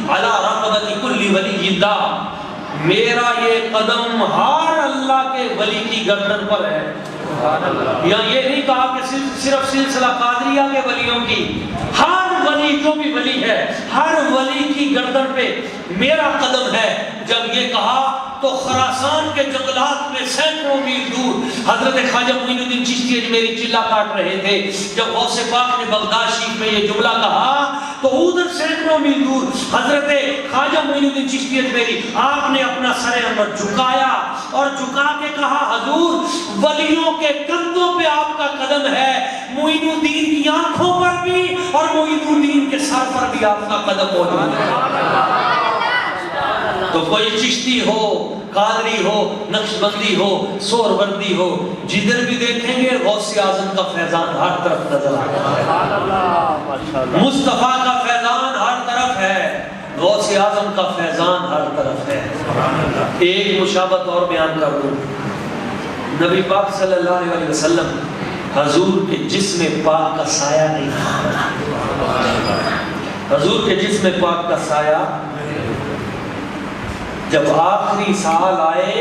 علی رقبت کل ولی اللہ، میرا یہ قدم ہر اللہ کے ولی کی گردن پر ہے. یا یہ نہیں کہا کہ صرف سلسلہ قادریہ کے ولیوں کی، ہر ولی جو بھی ولی ہے ہر ولی کی گردن پہ میرا قدم ہے. جب یہ کہا تو خراسان کے جنگلات میں سینکڑوں میل دور حضرت خواجہ معین الدین چشتی اجمیری چلہ کاٹ رہے تھے. جب غوث پاک نے بغداد شریف میں یہ جملہ کہا تو ادھر سینکڑوں میل دور حضرت خواجہ معین الدین چشتی اجمیری آپ نے اپنا سر انور جھکایا اور جھکا کے کہا حضور ولیوں کے کندھوں پہ آپ کا قدم ہے، معین الدین کی آنکھوں پر بھی اور معین الدین کے سر پر بھی آپ کا قدم موجود ہے. تو کوئی چشتی ہو، قادری ہو، نقشبندی ہو، سہروردی ہو، جدھر بھی دیکھیں گے غوث اعظم کا فیضان ہر طرف نظر آتا ہے، مصطفیٰ کا فیضان ہر طرف ہے، غوث اعظم کا فیضان ہر طرف ہے. ایک مشابہت اور بیان کر دوں، نبی پاک صلی اللہ علیہ وسلم حضور کے جسم پاک کا سایہ نہیں تھا. حضور کے جسم پاک کا سایہ جب آخری سال آئے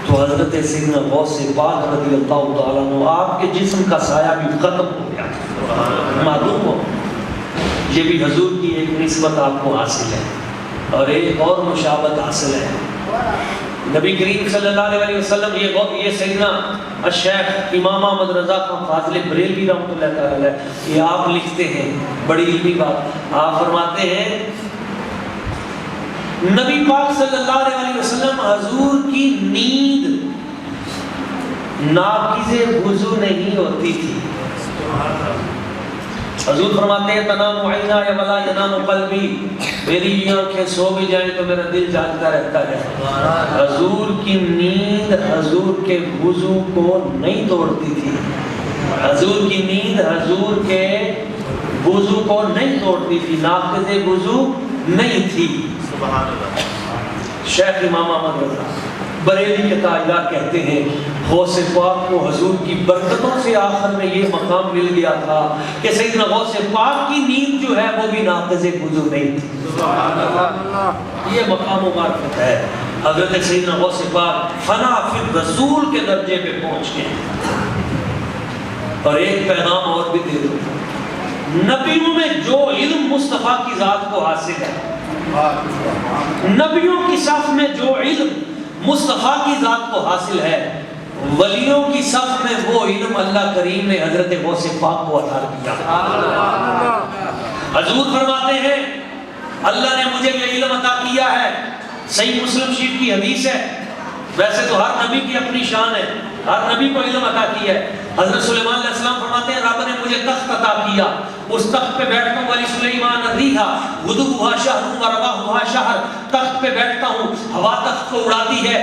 تو حضرت سیدنا غوث پاک رضی اللہ تعالیٰ عنہ آپ کے جسم کا سایہ بھی ختم ہو گیا. معلوم ہو یہ بھی حضور کی ایک نسبت آپ کو حاصل ہے. اور ایک اور مشابہت حاصل ہے، نبی کریم صلی اللہ علیہ وسلم یہ سیدنا الشیخ امام احمد رضا خان فاضل بریلوی رحمۃ اللہ تعالی علیہ، یہ آپ لکھتے ہیں بڑی علمی بات. آپ فرماتے ہیں نبی پاک صلی اللہ علیہ وسلم حضور کی نیند ناقض وضو نہیں ہوتی تھی. حضور فرماتے ہیں تنام عینایا ولا ینام قلبی، میری آنکھیں سو بھی جائیں تو میرا دل جاگتا رہتا ہے. حضور کی نیند حضور کے وضو کو نہیں توڑتی تھی. حضور کی نیند حضور کے وضو کو نہیں توڑتی تھی، ناقض وضو نہیں تھی۔ سبحان اللہ۔ شیخ امام احمد رضا بریلی کے تاجدار کہتے ہیں غوث پاک کو حضور کی برکتوں سے آخر میں یہ مقام مل گیا تھا کہ سیدنا غوث پاک کی نیند جو ہے وہ بھی ناقض وضو نہیں تھی۔ سبحان اللہ۔ یہ مقام و معرفت ہے۔ حضرت سیدنا غوث پاک فنا فی الرسول کے درجے پہ پہنچ گئے۔ اور ایک پیغام اور بھی دے دوں، نبیوں میں جو علم مصطفیٰ کی ذات کو حاصل ہے، نبیوں کی صف میں جو علم مصطفیٰ کی ذات کو حاصل ہے، ولیوں کی صف میں وہ علم اللہ کریم نے حضرت غوث پاک کو عطا کیا۔ حضور فرماتے ہیں اللہ نے مجھے یہ علم عطا کیا ہے، صحیح مسلم شریف کی حدیث ہے۔ ویسے تو ہر نبی کی اپنی شان ہے، ہر نبی کو علم عطا کیا ہے۔ حضرت سلیمان علیہ السلام فرماتے ہیں رب نے مجھے تخت عطا کیا، اس تخت پہ بیٹھتا ہوں، ولی سلیمان ریحا غدوها شہر ورواحها شہر، تخت پہ بیٹھتا ہوں، ہوا تخت کو اڑاتی ہے،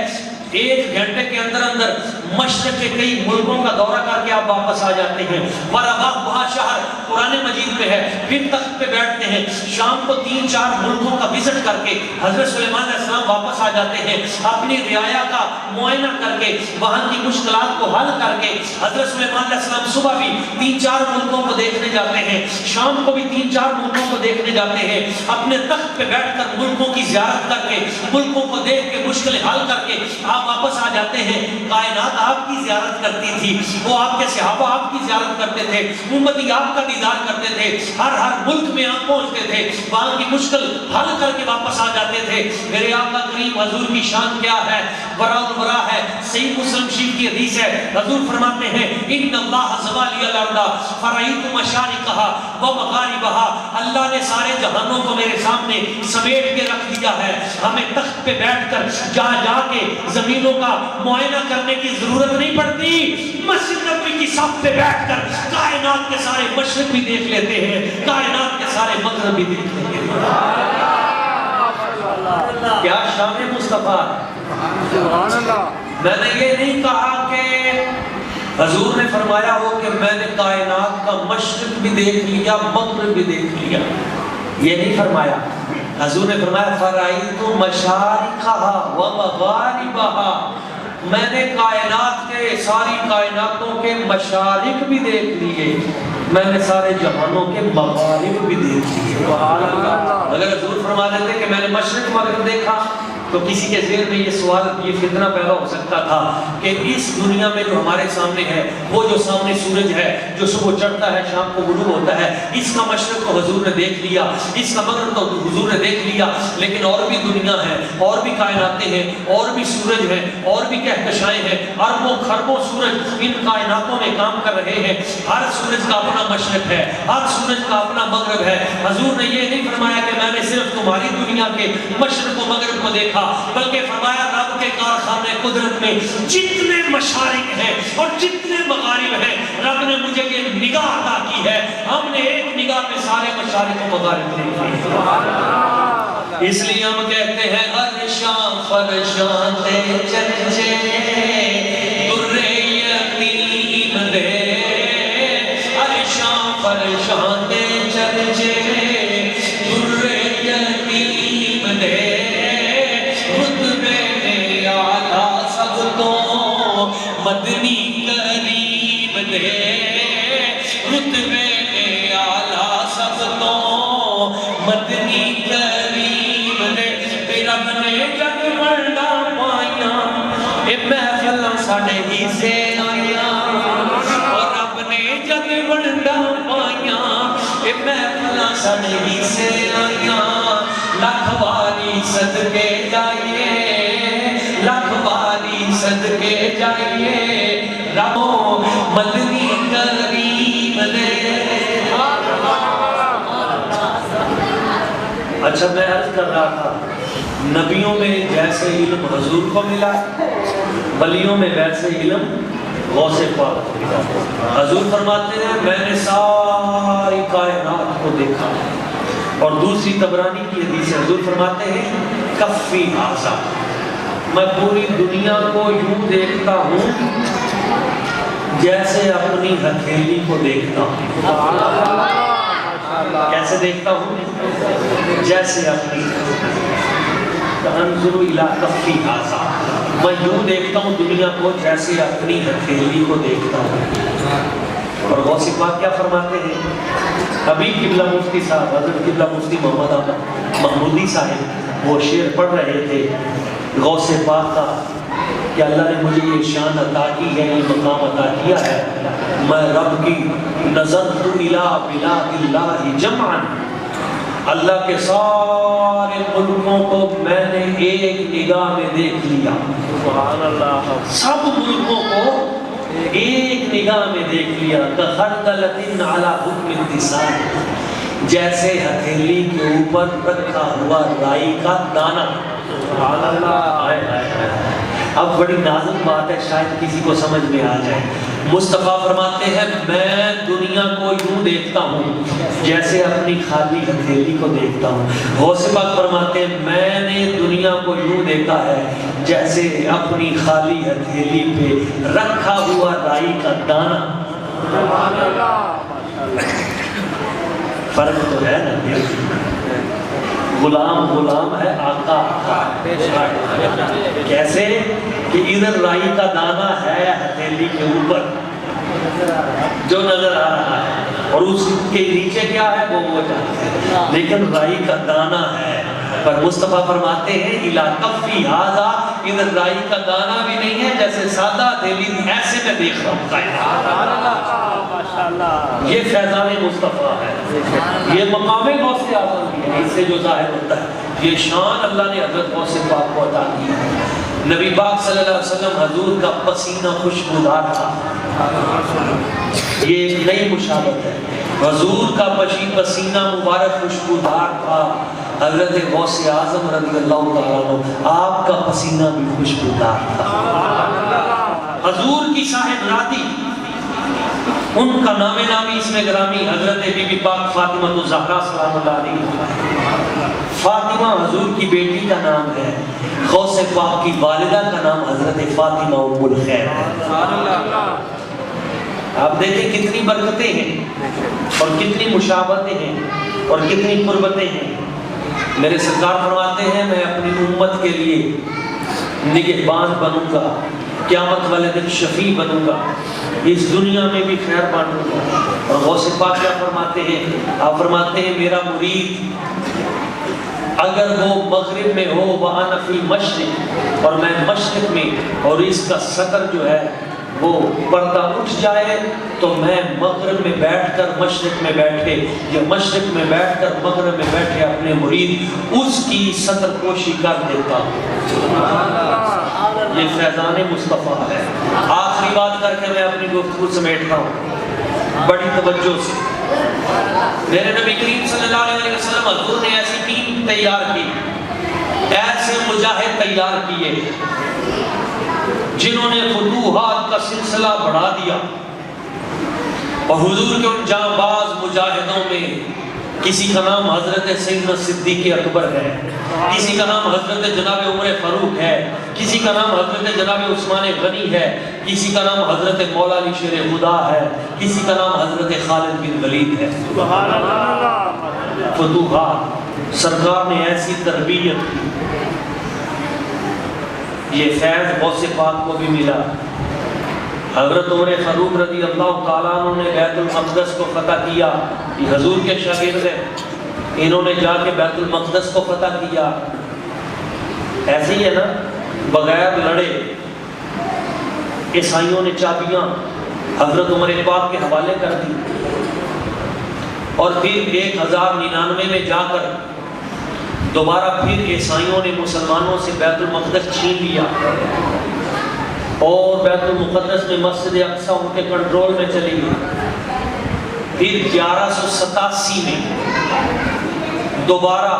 1 گھنٹے کے اندر اندر مشرق کے کئی ملکوں کا دورہ کر کے آپ واپس آ جاتے ہیں۔ ورواحها شہر قرآن مجید میں ہے۔ پھر تخت پہ بیٹھتے ہیں، شام کو 3-4 ملکوں کا وزٹ کر کے حضرت سلیمان علیہ السلام واپس آ جاتے ہیں، اپنی رعایا کا معائنہ کر کے وہاں کی مشکلات کو حل کر کے حضرت سلیمان علیہ السلام صبح بھی 3-4 ملکوں کو دیکھنے جاتے ہیں، شام کو بھی 3-4 ملکوں کو دیکھنے جاتے ہیں، اپنے تخت پہ بیٹھ کر ملکوں کی زیارت کر کے ملکوں کو دیکھ کے مشکلیں حل کر کے آپ واپس آ جاتے ہیں۔ کائنات آپ کی زیارت کرتی تھی، وہ آپ کے صحابہ آپ کی زیارت کرتے تھے، امتی آپ کا دیدار کرتے تھے، ہر ملک میں آپ پہنچتے تھے، وہاں کی مشکل حل کر کے واپس آ جاتے تھے۔ میرے آقا کریم حضور کی شان کیا ہے، برا برا ہے۔ صحیح مسلم شریف کی حدیث ہے، حضور فرماتے ہیں ان اللہ زوالی الارض فرأیت مشارقہا ومغاربہا، اللہ نے سارے جہانوں کو میرے سامنے سمیٹ کے رکھ دیا ہے، ہمیں تخت پہ بیٹھ کر جا جا کے زمینوں کا معائنہ کرنے کی ضرورت نہیں پڑتی، مسجد نبوی کی صف پہ بیٹھ کر کائنات کے سارے مشرق بھی دیکھ لیتے ہیں، کائنات کے سارے مغرب بھی دیکھ لیتے ہیں۔ کیا شان مصطفیٰ ہے۔ میں نے یہ نہیں کہا کہ حضور نے فرمایا ہو کہ میں نے کائنات کا مشرق بھی دیکھ لیا مغرب بھی دیکھ لیا، یہ نہیں فرمایا۔ حضور نے فرمایا فرأیت مشارقہا ومغاربہا، میں نے کائنات کے ساری کائناتوں کے مشارق بھی دیکھ لیے، میں نے سارے جہانوں کے مغارب بھی دیکھ لیے۔ اگر حضور فرما دیتے کہ میں نے مشرق مغرب دیکھا تو کسی کے ذہن میں یہ سوال، یہ فتنہ پیدا ہو سکتا تھا کہ اس دنیا میں جو ہمارے سامنے ہے، وہ جو سامنے سورج ہے جو صبح چڑھتا ہے شام کو غروب ہوتا ہے، اس کا مشرق تو حضور نے دیکھ لیا، اس کا مغرب تو حضور نے دیکھ لیا، لیکن اور بھی دنیا ہے، اور بھی کائناتیں ہیں، اور بھی سورج ہیں، اور بھی کہکشائیں ہیں، اربوں خربوں سورج ان کائناتوں میں کام کر رہے ہیں، ہر سورج کا اپنا مشرق ہے، ہر سورج کا اپنا مغرب ہے۔ حضور نے یہ نہیں فرمایا کہ میں نے صرف تمہاری دنیا کے مشرق و مغرب کو دیکھا، بلکہ فرمایا رب کے کارخانے قدرت میں جتنے مشارق ہیں اور جتنے مغارب ہیں، رب نے مجھے یہ نگاہ عطا کی ہے، ہم نے ایک نگاہ میں سارے مشارق و مغارب دیکھے۔ اس لیے ہم کہتے ہیں ارشاں فرشاتے چرچے درے یتیم دے، ارشاں فرشاتے چرچے درے یتیم دے، مدنی کریم دے، رتبے میں اعلیٰ سب تو مدنی کریم دے، پھر رب نے جگ مرنا پائیاں اے محفل ساڑے ہی سے آئیاں، اور رب نے جگ مرنا پائیاں اے محفل ساڑے ہی سے آئیاں، لکھ باری صدقے جائیے، لکھ باری صدقے جائیے، ربو مدنی کریم دے۔ اچھا میں عرض کر رہا تھا نبیوں میں جیسے علم حضور کو ملا، ولیوں میں ویسے علم غوث پاک کو ملا۔ حضور فرماتے ہیں میں نے ساری کائنات کو دیکھا، اور دوسری طبرانی کی حدیث حضور فرماتے ہیں کفی حاضا، میں پوری دنیا کو یوں دیکھتا ہوں جیسے اپنی ہتھیلی کو دیکھتا ہوں۔ کیسے دیکھتا ہوں؟ جیسے اپنی انظر الی کفی ھذا، میں یوں دیکھتا ہوں دنیا کو جیسے اپنی ہتھیلی کو دیکھتا ہوں۔ اور غوث پاک کیا فرماتے ہیں؟ ابھی قبلہ مفتی صاحب، حضرت قبلہ مفتی محمد احمد محمودی صاحب وہ شعر پڑھ رہے تھے غوث پاک کا کہ اللہ نے مجھے یہ شان عطا کی ہے، یہ مقام عطا کیا ہے، میں رب کی نظرت الی بلاد اللہ جمعا، اللہ کے سارے ملکوں کو میں نے ایک نگاہ میں دیکھ لیا، سبحان اللہ، سب ملکوں کو ایک نگاہ میں دیکھ لیا، کخردلۃ علی حکم اتصال، جیسے ہتھیلی کے اوپر رکھا ہوا رائی کا دانہ۔ سبحان اللہ۔ اب بڑی نازک بات ہے، شاید کسی کو سمجھ میں آ جائے۔ مصطفیٰ فرماتے ہیں میں دنیا کو یوں دیکھتا ہوں جیسے اپنی خالی ہتھیلی کو دیکھتا ہوں۔ غوث پاک فرماتے ہیں میں نے دنیا کو یوں دیکھا ہے جیسے اپنی خالی ہتھیلی پہ رکھا ہوا رائی کا دانہ۔ سبحان اللہ۔ فرق تو ہے نا، غلام غلام ہے، آقا آقا۔ کیسے کہ ادھر رائی کا دانہ ہے ہتھیلی کے اوپر جو نظر آ رہا ہے، اور اس کے نیچے کیا ہے وہ جانتے ہیں، لیکن رائی کا دانہ ہے۔ پر مصطفیٰ فرماتے ہیں الی کفی ھذا، ادھر رائی کا دانہ بھی نہیں ہے، جیسے سادہ ہتھیلی ایسے میں دیکھ رہا ہوں۔ یہ فیضان مصطفیٰ ہے، یہ مقام غوث اعظم بھی ہے، اس سے جو ظاہر ہوتا ہے یہ شان اللہ نے حضرت غوث پاک کو عطا کی ہے۔ نبی پاک صلی اللہ علیہ وسلم حضور کا پسینہ خوشبودار تھا، یہ ایک نئی مشابہت ہے، حضور کا پسینہ مبارک خوشبودار تھا۔ حضرت غوث اعظم رضی اللہ تعالیٰ عنہ آپ کا پسینہ بھی خوشبودار تھا۔ حضور کی صاحب رادی، ان کا نام نامی اس میں گرامی حضرت بی بی پاک فاطمہ الزہرا سلام اللہ علیہ۔ فاطمہ حضور کی بیٹی کا نام ہے، غوث پاک کی والدہ کا نام حضرت فاطمہ ام الخیر ہے۔ آپ دیکھیں کتنی برکتیں ہیں اور کتنی مشابہتیں ہیں اور کتنی قربتیں ہیں۔ میرے سرکار فرماتے ہیں میں اپنی امت کے لیے نگہبان بنوں گا، قیامت والے دن شفیع بنوں گا، اس دنیا میں بھی خیر بانٹوں گا۔ اور غوث پاک کیا فرماتے ہیں؟ آپ فرماتے ہیں میرا مرید اگر وہ مغرب میں ہو وَأَنَا فِي الْمَشْرِقِ، اور میں مشرق میں، اور اس کا سطر جو ہے وہ پردہ اٹھ جائے تو میں مغرب میں بیٹھ کر مشرق میں بیٹھے یا مشرق میں بیٹھ کر مغرب میں بیٹھے اپنے مرید اس کی سطر پوشی کر دیتا ہوں۔ یہ فیضان مصطفیٰ ہے۔ آخری بات کر کے میں اپنی گفتگو سمیٹتا ہوں بڑی توجہ سے۔ میرے نبی کریم صلی اللہ علیہ وسلم حضور نے ایسی ٹیم تیار کی، ایسے مجاہد تیار کیے جنہوں نے فتوحات کا سلسلہ بڑھا دیا، اور حضور کے ان جانباز مجاہدوں میں کسی کا نام حضرت سیدنا صدیق اکبر ہے، کسی کا نام حضرت جناب عمر فاروق ہے، کسی کا نام حضرت جناب عثمان غنی ہے، کسی کا نام حضرت مولا علی شیر خدا ہے، کسی کا نام حضرت خالد بن ولید ہے۔ سبحان اللہ۔ فتوحات سرکار نے ایسی تربیت کی، یہ فیض غوث پاک کو بھی ملا۔ حضرت عمر فاروق رضی اللہ تعالیٰ عنہ نے بیت المقدس کو فتح کیا، یہ حضور کے شاگرد ہیں، انہوں نے جا کے بیت المقدس کو فتح کیا۔ ایسے ہی ہے نا، بغیر لڑے عیسائیوں نے چابیاں حضرت عمر پاک کے حوالے کر دی، اور پھر 1099 میں جا کر دوبارہ پھر عیسائیوں نے مسلمانوں سے بیت المقدس چھین لیا، اور بیت المقدس میں مسجد اقصی ان کے کنٹرول میں چلی گئی۔ پھر 1187 میں دوبارہ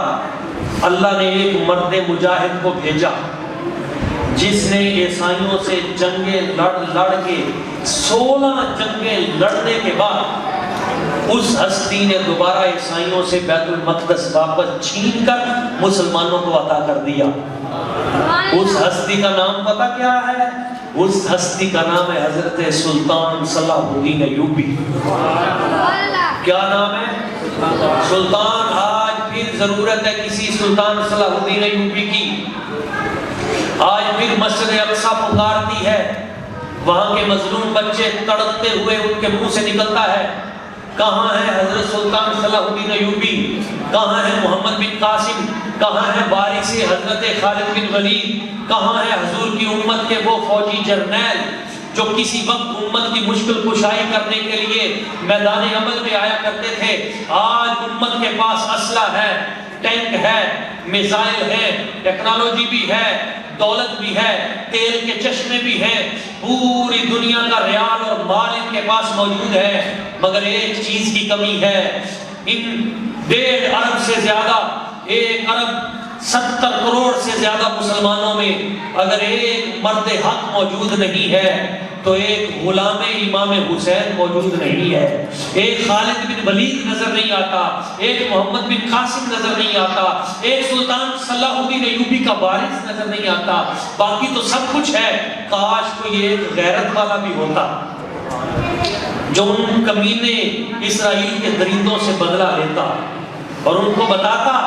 اللہ نے ایک مرد مجاہد کو بھیجا جس نے عیسائیوں سے جنگیں لڑ کے 16 جنگیں لڑنے کے بعد اس ہستی نے دوبارہ عیسائیوں سے بیت المقدس واپس چھین کر مسلمانوں کو عطا کر دیا۔ اس ہستی کا نام پتہ کیا ہے؟ اس ہستی کا نام ہے حضرت سلطان صلاح الدین ایوبی۔ کیا نام ہے؟ سلطان آج پھر ضرورت ہے کسی سلطان صلاح الدین ایوبی کی. آج پھر مسجد اقصیٰ پکارتی ہے. وہاں کے مظلوم بچے تڑپتے ہوئے ان کے منہ سے نکلتا ہے کہاں ہے حضرت سلطان صلاح الدین ایوبی, کہاں ہے محمد بن قاسم, کہاں ہے وارث حضرت خالد بن ولید, کہاں ہے حضور کی امت کے وہ فوجی جرنیل جو کسی وقت امت کی مشکل کشائی کرنے کے لیے میدان عمل میں آیا کرتے تھے. آج امت کے پاس اسلحہ ہے, ٹینک ہے, میزائل ہے, ٹیکنالوجی بھی ہے, دولت بھی ہے, تیل کے چشمے بھی ہیں, پوری دنیا کا ریال اور مال ان کے پاس موجود ہے, مگر ایک چیز کی کمی ہے. ان 1.5 ارب سے زیادہ, 1 ارب 70 کروڑ سے زیادہ مسلمانوں میں اگر ایک مرد حق موجود نہیں ہے تو ایک غلام امام حسین موجود نہیں ہے. ایک خالد بن ولید نظر نہیں آتا, ایک محمد بن قاسم نظر نہیں آتا, ایک سلطان صلاح الدین ایوبی کا وارث نظر نہیں آتا. باقی تو سب کچھ ہے. کاش کوئی ایک غیرت والا بھی ہوتا جو ان کمینے اسرائیل کے درندوں سے بدلہ لیتا اور ان کو بتاتا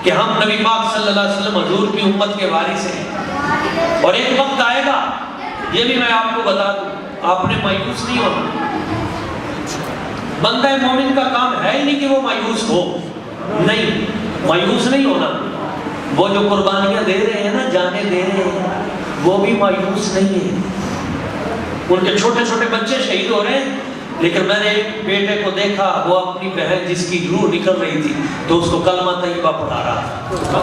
کہ ہم نبی پاک صلی اللہ علیہ وسلم حضور کی امت کے وارث ہیں. اور ایک وقت آئے گا, یہ بھی میں آپ کو بتا دوں, آپ نے مایوس نہیں ہونا. بندہ مومن کا کام ہے ہی نہیں کہ وہ مایوس ہو, نہیں, مایوس نہیں ہونا. وہ جو قربانیاں دے رہے ہیں نا, جانیں دے رہے ہیں, وہ بھی مایوس نہیں ہے. ان کے چھوٹے چھوٹے بچے شہید ہو رہے ہیں, لیکن میں نے ایک بیٹے کو دیکھا, وہ اپنی بہن جس کی روح نکل رہی تھی تو اس کو کلمہ طیبہ پڑھا رہا تھا.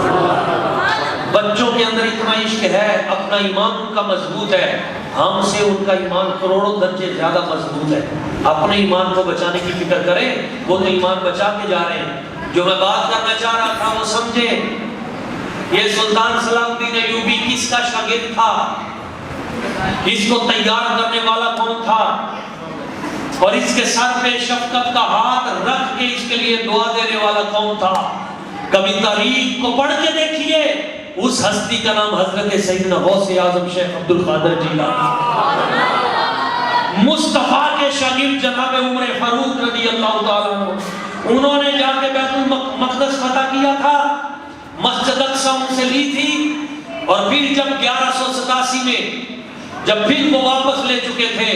بچوں کے اندر اتنا عشق ہے, اپنا ایمان ان کا مضبوط ہے, ہم سے ان کا ایمان کروڑوں درجے زیادہ مضبوط ہے. اپنے ایمان کو بچانے کی فکر کریں, وہ تو ایمان بچا کے جا رہے ہیں. جو میں بات کرنا چاہ رہا تھا وہ سمجھیں. یہ سلطان صلاح الدین ایوبی کس کا شاگرد تھا, اس کو تیار کرنے والا کون تھا, اور اس کے سر پہ شفقت کا ہاتھ رکھ کے اس کے لیے دعا دینے والا کون تھا. کبھی تاریخ کو پڑھ کے دیکھیے, اس ہستی کا نام حضرت سیدنا غوث اعظم شیخ عبد القادر جیلانی. مصطفیٰ کے شاگرد جناب عمر فاروق رضی اللہ تعالیٰ عنہ, انہوں نے جا کے بیت المقدس فتح کیا تھا, مسجد اقصیٰ ان سے لی تھی, اور پھر جب 1187 میں جب پھر وہ واپس لے چکے تھے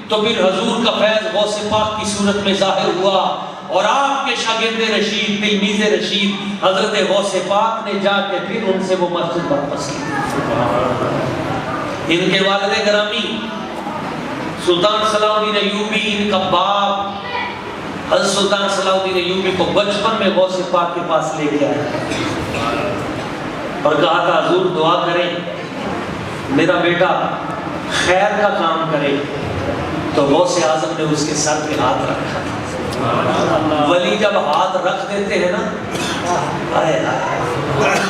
تو پھر حضور کا فیض غوث پاک کی صورت میں ظاہر ہوا, اور آپ کے شاگرد رشید, تلمیذ رشید حضرت غوث پاک نے جا کے پھر ان سے وہ مسجد واپس کی. ان کے والد گرامی سلطان صلاح الدین ایوبی, ان کا باپ حضرت سلطان صلاح الدین ایوبی کو بچپن میں غوث پاک کے پاس لے کے آیا اور کہا تھا حضور دعا کریں میرا بیٹا خیر کا کام کرے. تو غوث اعظم نے اس کے سر پہ ہاتھ رکھا. ولی جب ہاتھ رکھ دیتے ہیں نا,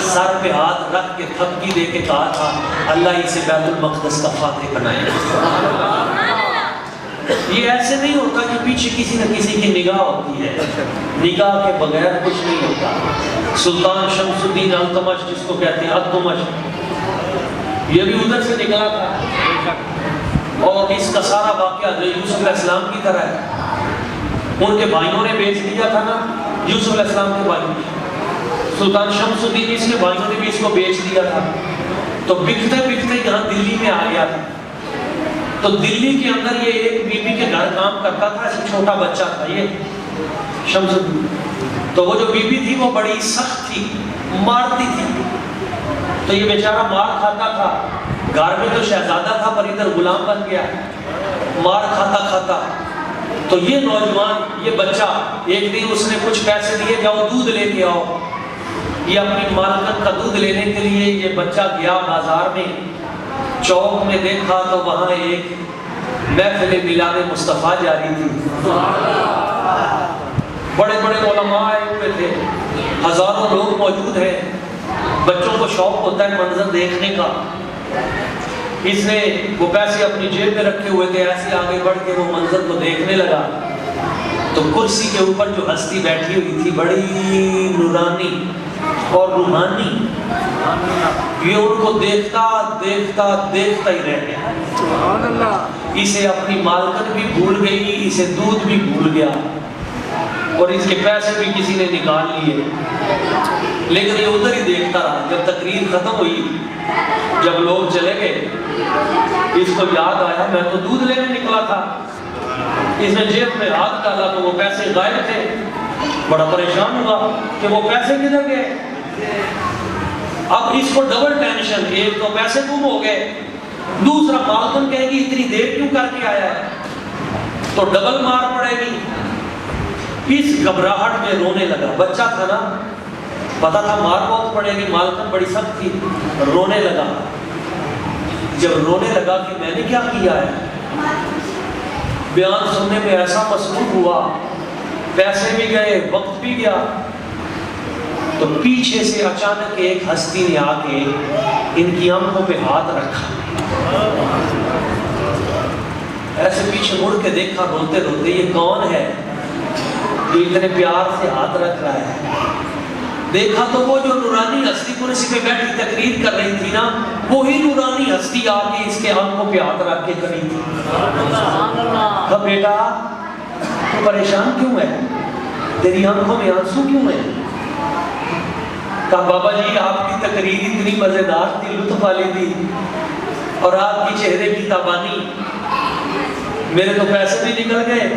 سر پہ ہاتھ رکھ کے تھپکی دے کے کہا تھا اللہ اسے بیت المقدس کا فاتح بنائے. یہ ایسے نہیں ہوتا کہ پیچھے کسی نہ کسی کی نگاہ ہوتی ہے, نگاہ کے بغیر کچھ نہیں ہوتا. سلطان شمس الدین التمش جس کو کہتے ہیں التمش, یہ بھی ادھر سے نکلا تھا, اور اس کا سارا واقعہ یوسف علیہ السلام کی طرح ہے. ان کے بھائیوں نے بیچ دیا تھا نا, یوسف علیہ السلام کے بھائی, سلطان شمس الدین اس کے بھائیوں نے بھی اس کو بیچ دیا تھا. تو بکتے بکتے یہاں دلی میں آ گیا تھا. تو دلی کے اندر یہ ایک بی بی کے گھر کام کرتا تھا, ایسے چھوٹا بچہ تھا یہ شمس الدین. تو وہ جو بی بی تھی وہ بڑی سخت تھی, مارتی تھی. تو یہ بیچارہ مار کھاتا تھا, گھر میں تو شہزادہ تھا پر ادھر غلام بن گیا, مار کھاتا کھاتا. تو یہ نوجوان, یہ بچہ, ایک دن اس نے کچھ پیسے دیے, جاؤ دودھ لے کے آؤ. یہ اپنی مالکن کا دودھ لینے کے لیے یہ بچہ گیا بازار میں, چوک میں دیکھا تو وہاں ایک محفل میلاد مصطفیٰ جاری تھی. بڑے بڑے علماء آئے ہوئے تھے, ہزاروں لوگ موجود ہیں. بچوں کو شوق ہوتا ہے منظر دیکھنے کا. اس نے وہ پیسے اپنی جیب میں رکھے ہوئے تھے, ایسے آگے بڑھ کے وہ منظر کو دیکھنے لگا. تو کرسی کے اوپر جو ہستی بیٹھی ہوئی تھی بڑی نورانی اور روحانی, یہ ان کو دیکھتا دیکھتا دیکھتا ہی رہ گیا. اسے اپنی مالکن بھی بھول گئی, اسے دودھ بھی بھول گیا. اور اس کے پیسے بھی کسی نے نکال لیے، لیکن یہ ادھر ہی دیکھتا رہا۔ جب تقریر ختم ہوئی، جب لوگ چلے گئے، اس کو یاد آیا میں تو دودھ لینے نکلا تھا۔ اس نے جیب میں ہاتھ ڈالا تو وہ پیسے غائب تھے۔ بڑا پریشان ہوا کہ وہ پیسے کدھر گئے۔ اب اس کو ڈبل ٹینشن، ایک تو پیسے گم ہو گئے، دوسرا مالکن کہے گی اتنی دیر کیوں کر کے آیا ہے، تو ڈبل مار پڑے گی۔ اس گھبراہٹ میں رونے لگا۔ بچہ تھا نا، پتا تھا مار بہت پڑے گی، مالکن بڑی سخت تھی، رونے لگا۔ جب رونے لگا کہ میں نے کیا کیا ہے، بیان سننے میں ایسا مصروف ہوا، پیسے بھی گئے، وقت بھی گیا، تو پیچھے سے اچانک ایک ہستی نے آ کے ان کی آنکھوں پہ ہاتھ رکھا۔ ایسے پیچھے مڑ کے دیکھا روتے روتے، یہ کون ہے جو اتنے پیار سے ہاتھ رکھ رہا ہے؟ دیکھا تو وہ جو نورانی ہستی کرسی پہ بیٹھی تقریر کر رہی تھی نا، وہی نورانی ہستی آ کے اس کے آنکھوں پہ ہاتھ رکھ کے کھڑی تھی۔ کہا بیٹا تو پریشان کیوں ہے، تیری آنکھوں میں آنسو کیوں ہے؟ کہا بابا جی آپ کی تقریر اتنی مزیدار تھی، لطف والی تھی، اور آپ کی چہرے کی تابانی، میرے تو پیسے بھی نکل گئے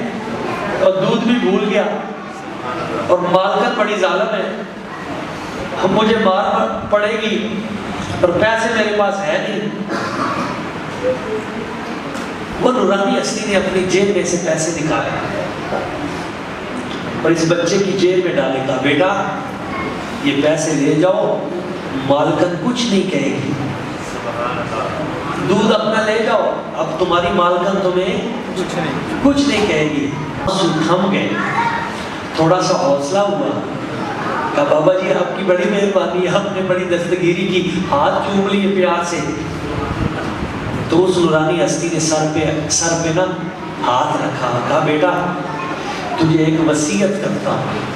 اور دودھ بھی بھول گیا، اور مالکن بڑی ظالم ہے، مجھے مار پڑے گی اور پیسے میرے پاس ہے نہیں۔ وہ نورانی ہستی نے اپنی جیب میں سے پیسے نکالے اور اس بچے کی جیب میں ڈالے، کہا بیٹا یہ پیسے لے جاؤ، مالکن کچھ نہیں کہے گی، دودھ اپنا لے جاؤ، اب تمہاری مالکن تمہیں کچھ نہیں کہے گی۔ تھم گئے، تھوڑا سا حوصلہ ہوا، کہا بابا جی آپ کی بڑی مہربانی ہے، آپ نے بڑی دستگیری کی، ہاتھ چوم لیے پیار سے۔ تو اس نورانی ہستی نے سر پہ نا ہاتھ رکھا، کہا بیٹا تجھے ایک وصیت کرتا ہوں۔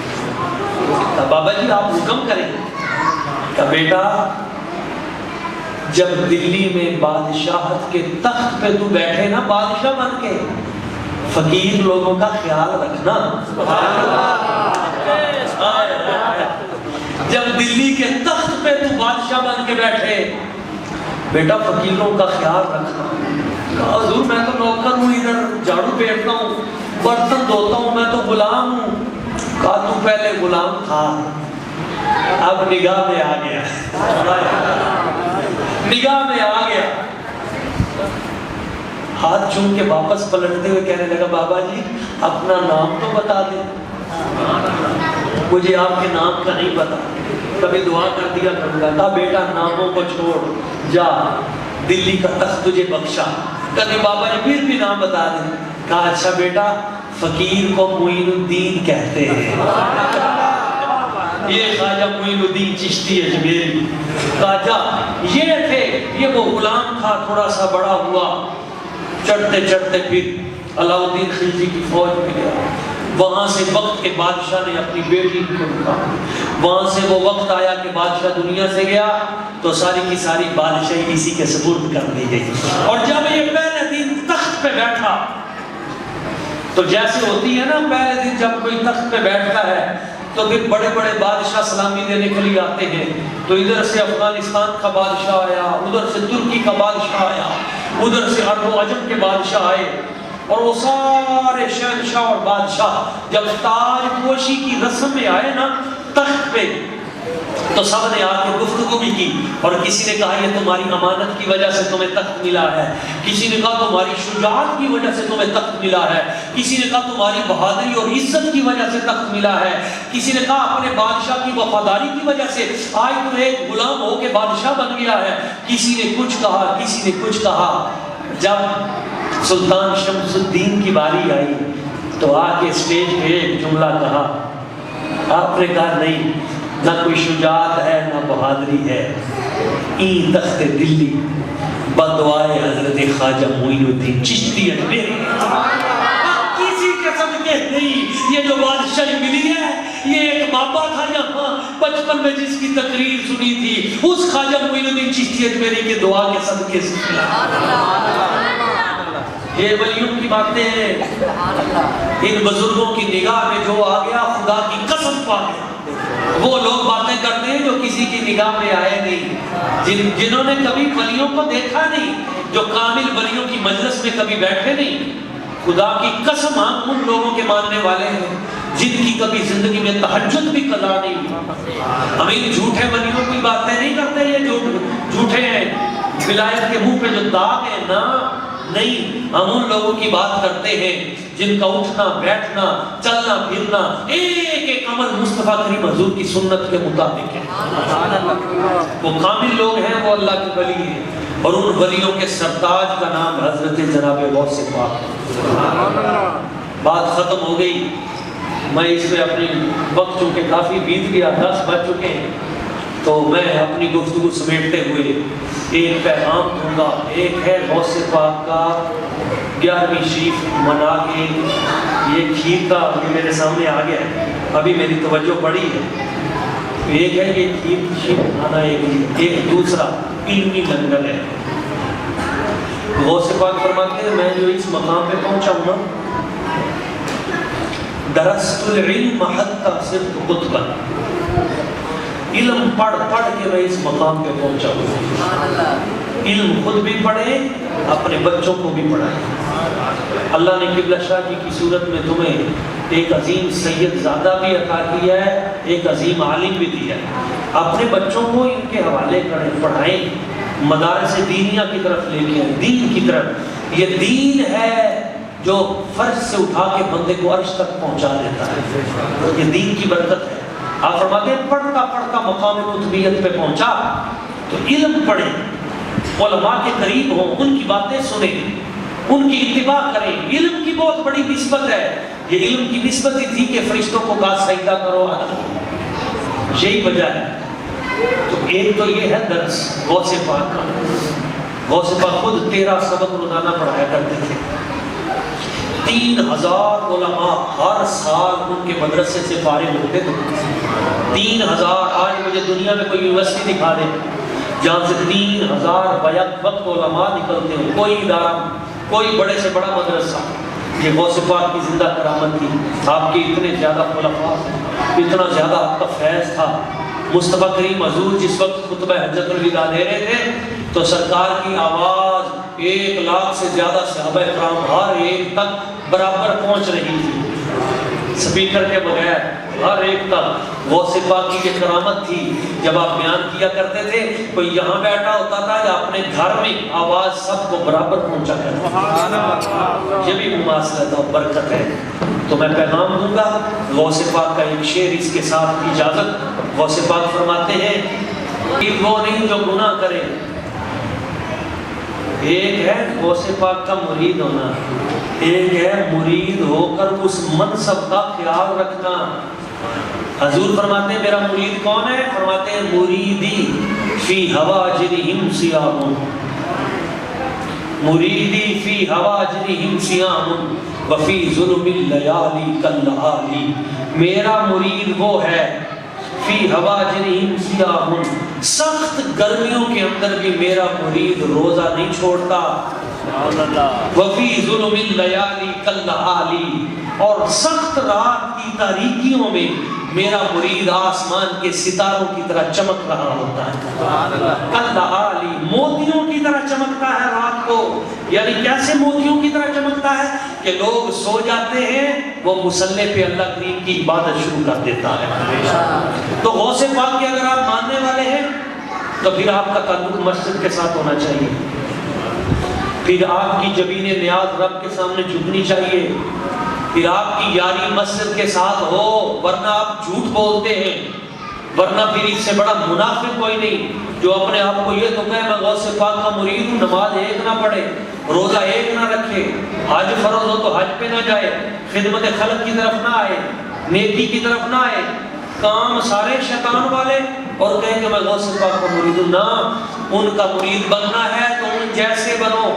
کہا بابا جی آپ حکم کریں۔ کہا بیٹا جب دلی میں بادشاہت کے تخت پہ تو بیٹھے نا بادشاہ بن کے، فقیر لوگوں کا خیال رکھنا۔ جب دلی کے تخت پہ تو بادشاہ بن کے بیٹھے، بیٹا فقیروں کا خیال رکھنا۔ کہا حضور میں تو نوکر ہوں، ادھر جھاڑو پھیرتا ہوں، برتن دھوتا ہوں، میں تو غلام ہوں۔ کہا تو پہلے غلام تھا، اب نگاہ میں آ گیا، نگاہ میں آ گیا۔ ہاتھ چوم کے واپس پلٹتے ہوئے کہنے لگا بابا جی اپنا نام تو بتا دیں، مجھے آپ کے نام کا نہیں پتا، کبھی دعا کر دیا کروں گا۔ کہا بیٹا ناموں کو چھوڑ، جا دلی کا تخت تجھے بخشا۔ کبھی بابا جی پھر بھی نام بتا دیں۔ کہا اچھا بیٹا فقیر کو معین الدین کہتے ہیں، یہ خواجہ معین الدین چشتی اجمیری۔ کہا جا، یہ تھے، یہ وہ غلام تھا، تھوڑا سا بڑا ہوا، چڑھتے چڑھتے پھر علاء الدین خلجی کی فوج میں گیا، وہاں سے وقت کے بادشاہ نے اپنی بیٹی کو رکھا، وہاں سے وہ وقت آیا کہ بادشاہ دنیا سے گیا تو ساری کی ساری بادشاہی اسی کے سپرد کر دی گئی۔ اور جب یہ پہلے دن تخت پہ بیٹھا تو جیسے ہوتی ہے نا پہلے دن جب کوئی تخت پہ بیٹھتا ہے تو پھر بڑے بڑے بادشاہ سلامی دینے کے لیے آتے ہیں، تو ادھر سے افغانستان کا بادشاہ آیا، ادھر سے ترکی کا بادشاہ آیا، ادھر سے عرب و عجم کے بادشاہ آئے، اور وہ سارے شہنشاہ اور بادشاہ جب تاج پوشی کی رسم میں آئے نا تخت پہ تو سب نے آ کے گفتگو بھی کی، اور کسی نے کہا یہ تمہاری امانت کی وجہ سے تمہیں تخت ملا ہے، کسی نے کہا تمہاری شجاعت کی وجہ سے تمہیں تخت ملا ہے، کسی نے کہا تمہاری بہادری اور عزت کی وجہ سے تخت ملا ہے، کسی نے کہا اپنے بادشاہ کی وفاداری کی وجہ سے آج تو ایک غلام ہو کے بادشاہ بن گیا ہے، کسی نے کچھ کہا، کسی نے کچھ کہا۔ جب سلطان شمس الدین کی باری آئی تو آ کے اسٹیج پہ ایک جملہ کہا، آپ نے کہا نہیں، نہ کوئی شجاعت ہے نہ بہادری ہے، این تخت دلی بدعائے حضرت خواجہ معین الدین چشتی اجمیری۔ کسی قسم کے نہیں، یہ جو بادشاہی ملی ہے یہ ایک بابا تھا یہاں بچپن میں جس کی تقریر سنی تھی، اس خواجہ معین الدین چشتی اجمیری کے دعا کے صدقے سے ملا۔ یہ ولیوں کی باتیں ہیں. ان بزرگوں کی نگاہ میں جو آ گیا خدا کی قسم پا گیا. وہ لوگ باتیں کرتے ہیں جو کسی کی نگاہ میں آئے نہیں, جنہوں نے کبھی ولیوں کو دیکھا نہیں, جو کامل ولیوں کی مجلس میں کبھی بیٹھے نہیں. خدا کی قسم ہم ان لوگوں کے ماننے والے ہیں جن کی کبھی زندگی میں تہجد بھی قضا نہیں. ہم ان جھوٹے ولیوں کی باتیں نہیں کرتے, یہ جھوٹے ہیں. ولایت کے منہ پہ جو داغ ہے نا, نہیں, ہم ان لوگوں کی بات کرتے ہیں جن کا اٹھنا بیٹھنا چلنا پھرنا ایک ایک عمل مصطفیٰ کریم حضور کی سنت کے مطابق ہے. وہ کامل لوگ ہیں, وہ اللہ کے ولی ہیں, اور ان ولیوں کے سرتاج کا نام حضرت جناب غوث پاک ہے. بات ختم ہو گئی. میں اس میں اپنی وقت چونکہ کافی بیت گیا, 10 بج چکے ہیں, تو میں اپنی گفتگو سمیٹتے ہوئے ایک پیغام دوں گا. ایک ہے غوث پاک کا 11ویں شریف منا کے, یہ کھیر کا یہ میرے سامنے آ گیا ہے, ابھی میری توجہ پڑی ہے. ایک ہے یہ کھیر شریف بنانا, ایک دوسرا علمی لنگر ہے. غوث پاک فرماتے ہیں میں جو اس مقام پہ پہنچا ہوں نا, درست العلم حتی صرف قطبا, علم پڑھ کے میں اس مقام پہ پہنچا ہوں. علم خود بھی پڑھے, اپنے بچوں کو بھی پڑھائے. اللہ نے قبلہ شاہ جی کی صورت میں تمہیں ایک عظیم سید زادہ بھی عطا کیا ہے, ایک عظیم عالم بھی دیا ہے. اپنے بچوں کو ان کے حوالے کریں, پڑھائیں, مدارس دینیہ کی طرف لے کے آئیں, دین کی طرف. یہ دین ہے جو فرض سے اٹھا کے بندے کو عرش تک پہنچا دیتا ہے. یہ دین کی برکت ہے. آپ فرماتے ہیں پڑھتا مقام قطبیت پہ پہنچا تو علم پڑھیں, علماء کے قریب ہوں, ان کی باتیں سنیں, ان کی اتباع کریں. علم کی بہت بڑی نسبت ہے. یہ علم کی نسبت ہی تھی کہ فرشتوں کو کہا سجدہ کرو, یہی وجہ ہے. تو ایک تو یہ ہے درس غوث پاک کا. غوث پاک خود 13 سبق روزانہ پڑھایا کرتے تھے. 3000 علماء ہر سال ان کے مدرسے سے فارغ ہوتے تھے. 3000. آج مجھے دنیا میں کوئی یونیورسٹی دکھا دے جہاں سے 3000 بیک وقت علماء نکلتے ہوں, کوئی ادارہ, کوئی بڑے سے بڑا مدرسہ. یہ غوث پاک کی زندہ کرامت تھی. آپ کے اتنے زیادہ خلفاء, اتنا زیادہ آپ کا فیض تھا. مصطفیٰ کریم حضور جس وقت خطبہ حجت الوداع دے رہے تھے تو سرکار کی آواز 1 لاکھ سے زیادہ صحابہ کرام ہر ایک تک برابر پہنچ رہی تھی, سپیکر کے بغیر ہر ایک تک. غوث پاک کی یہ کرامت تھی. جب آپ بیان کیا کرتے تھے کوئی یہاں بیٹھا ہوتا تھا یا اپنے گھر میں, آواز سب کو برابر پہنچا کرتا. یہ بھی مماثلت اور برکت ہے. تو میں پیغام دوں گا. غوث پاک کا ایک شعر اس کے ساتھ اجازت. غوث پاک فرماتے ہیں کہ وہ نہیں جو گناہ کرے. ایک ہے غوث پاک کا مرید ہونا, ایک ہے مرید ہو کر اس منصب کا خیال رکھنا. حضور فرماتے ہیں میرا مرید کون ہے؟ فرماتے ہیں مریدی فی ہواجرہم صیام, مریدی فی ہواجرہم صیام وفی ظلم اللیالی کاللآلی. میرا مرید وہ ہے فی ہواجرہم صیام, سخت گرمیوں کے اندر بھی میرا مرید روزہ نہیں چھوڑتا. وفی ظلم اللیالی کاللآلی, اور سخت رات کی تاریکیوں میں میرا مرید آسمان کے ستاروں کی طرح چمک رہا ہوتا ہے. کاللآلی, موتیوں کی طرح چمکتا ہے رات کو. یعنی کیسے موتیوں کی طرح چمکتا ہے کہ لوگ سو جاتے ہیں, وہ مصلی پہ اللہ کریم کی عبادت شروع کر دیتا ہے. تو غوث پاک کے اگر آپ ماننے والے ہیں تو پھر آپ کا تعلق مسجد کے ساتھ ہونا چاہیے. پھر آپ کی جبین نیاز رب کے سامنے جھکنی چاہیے. پھر آپ کی یاری مسجد کے ساتھ ہو, ورنہ آپ جھوٹ بولتے ہیں. ورنہ پھر اس سے بڑا منافق کوئی نہیں جو اپنے آپ کو یہ تو کہے میں غوث پاک کا مرید ہوں, نماز ایک نہ پڑھے, روزہ ایک نہ رکھے, حج فرض ہو تو حج پہ نہ جائے, خدمت خلق کی طرف نہ آئے, نیکی کی طرف نہ آئے, کام سارے شیطان والے, اور کہیں کہ میں غوث پاک کا مرید ہوں. نہ, ان کا مرید بننا ہے تو ان جیسے بنو.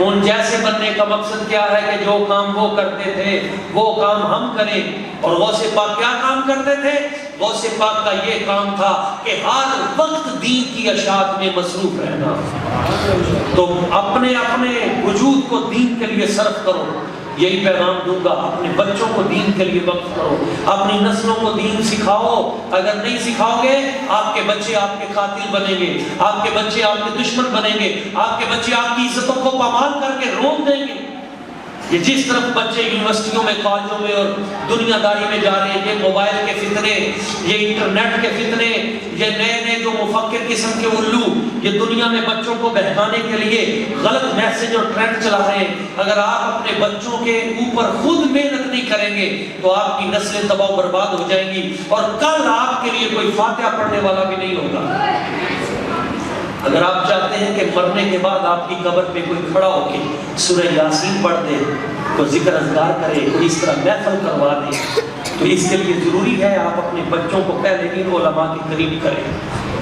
ان جیسے بننے کا مقصد کیا ہے کہ جو کام وہ کرتے تھے وہ کام ہم کریں. اور غوث پاک کیا کام کرتے تھے؟ غوث پاک کا یہ کام تھا کہ ہر وقت دین کی اشاعت میں مصروف رہنا. تو اپنے وجود کو دین کے لیے صرف کرو. یہی پیغام دوں گا. اپنے بچوں کو دین کے لیے وقف کرو، اپنی نسلوں کو دین سکھاؤ. اگر نہیں سکھاؤ گے آپ کے بچے آپ کے قاتل بنیں گے، آپ کے بچے آپ کے دشمن بنیں گے، آپ کے بچے آپ کی عزتوں کو پامال کر کے روک دیں گے. یہ جس طرف بچے یونیورسٹیوں میں، کالجوں میں اور دنیا داری میں جا رہے ہیں، یہ موبائل کے فتنے، یہ انٹرنیٹ کے فتنے، یہ نئے جو مفکر قسم کے الو یہ دنیا میں بچوں کو بہکانے کے لیے غلط میسج اور ٹرینڈ چلا رہے ہیں. اگر آپ اپنے بچوں کے اوپر خود محنت نہیں کریں گے تو آپ کی نسلیں تباہ و برباد ہو جائیں گی، اور کل آپ کے لیے کوئی فاتحہ پڑھنے والا بھی نہیں ہوگا. اگر آپ چاہتے ہیں کہ مرنے کے بعد آپ کی قبر پہ کوئی کھڑا ہو کے سورہ یاسین پڑھ دے، کوئی ذکر اذکار کرے، کوئی اس طرح محفل کروا دے، تو اس کے لیے ضروری ہے آپ اپنے بچوں کو پہلے دین علماء کے قریب کریں،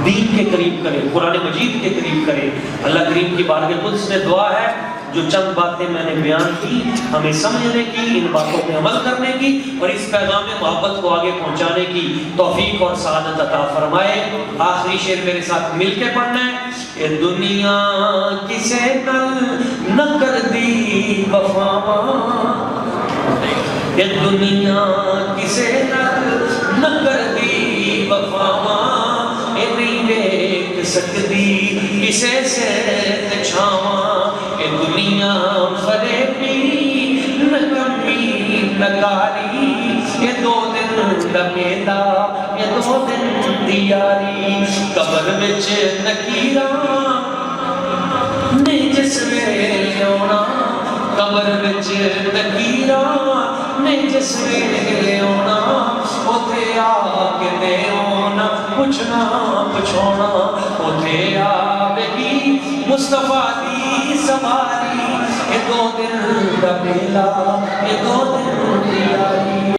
دین کے قریب کریں، قرآن مجید کے قریب کریں. اللہ کریم کی بارگاہ قدس میں دعا ہے جو چند باتیں میں نے بیان کی ہمیں سمجھنے کی، ان باتوں پہ عمل کرنے کی اور اس پیغام محبت کو آگے پہنچانے کی توفیق اور سعادت عطا فرمائے. آخری شعر میرے ساتھ مل کے پڑھنا ہے. اے دنیا کسے نہ کر دی وفا، اے دنیا کسے نہ کر دی وفا، اے نہیں دیکھ سکتی کسے سے چھاواں، اے دنیا فریبی نہ کمی نہ کاری، یہ دو دن دا میلا یہ دو دن دی یاری، قبر وچ نکیراں نہیں جس ویلے آونا، قبر وچ نکیراں نہیں جس ویلے آونا، اوتھے آ کے دے آونا پوچھنا پچھونا، اوتھے آوے گی مصطفیٰ دی سواری، یہ دو دن دا میلا یہ دو دن دی یاری.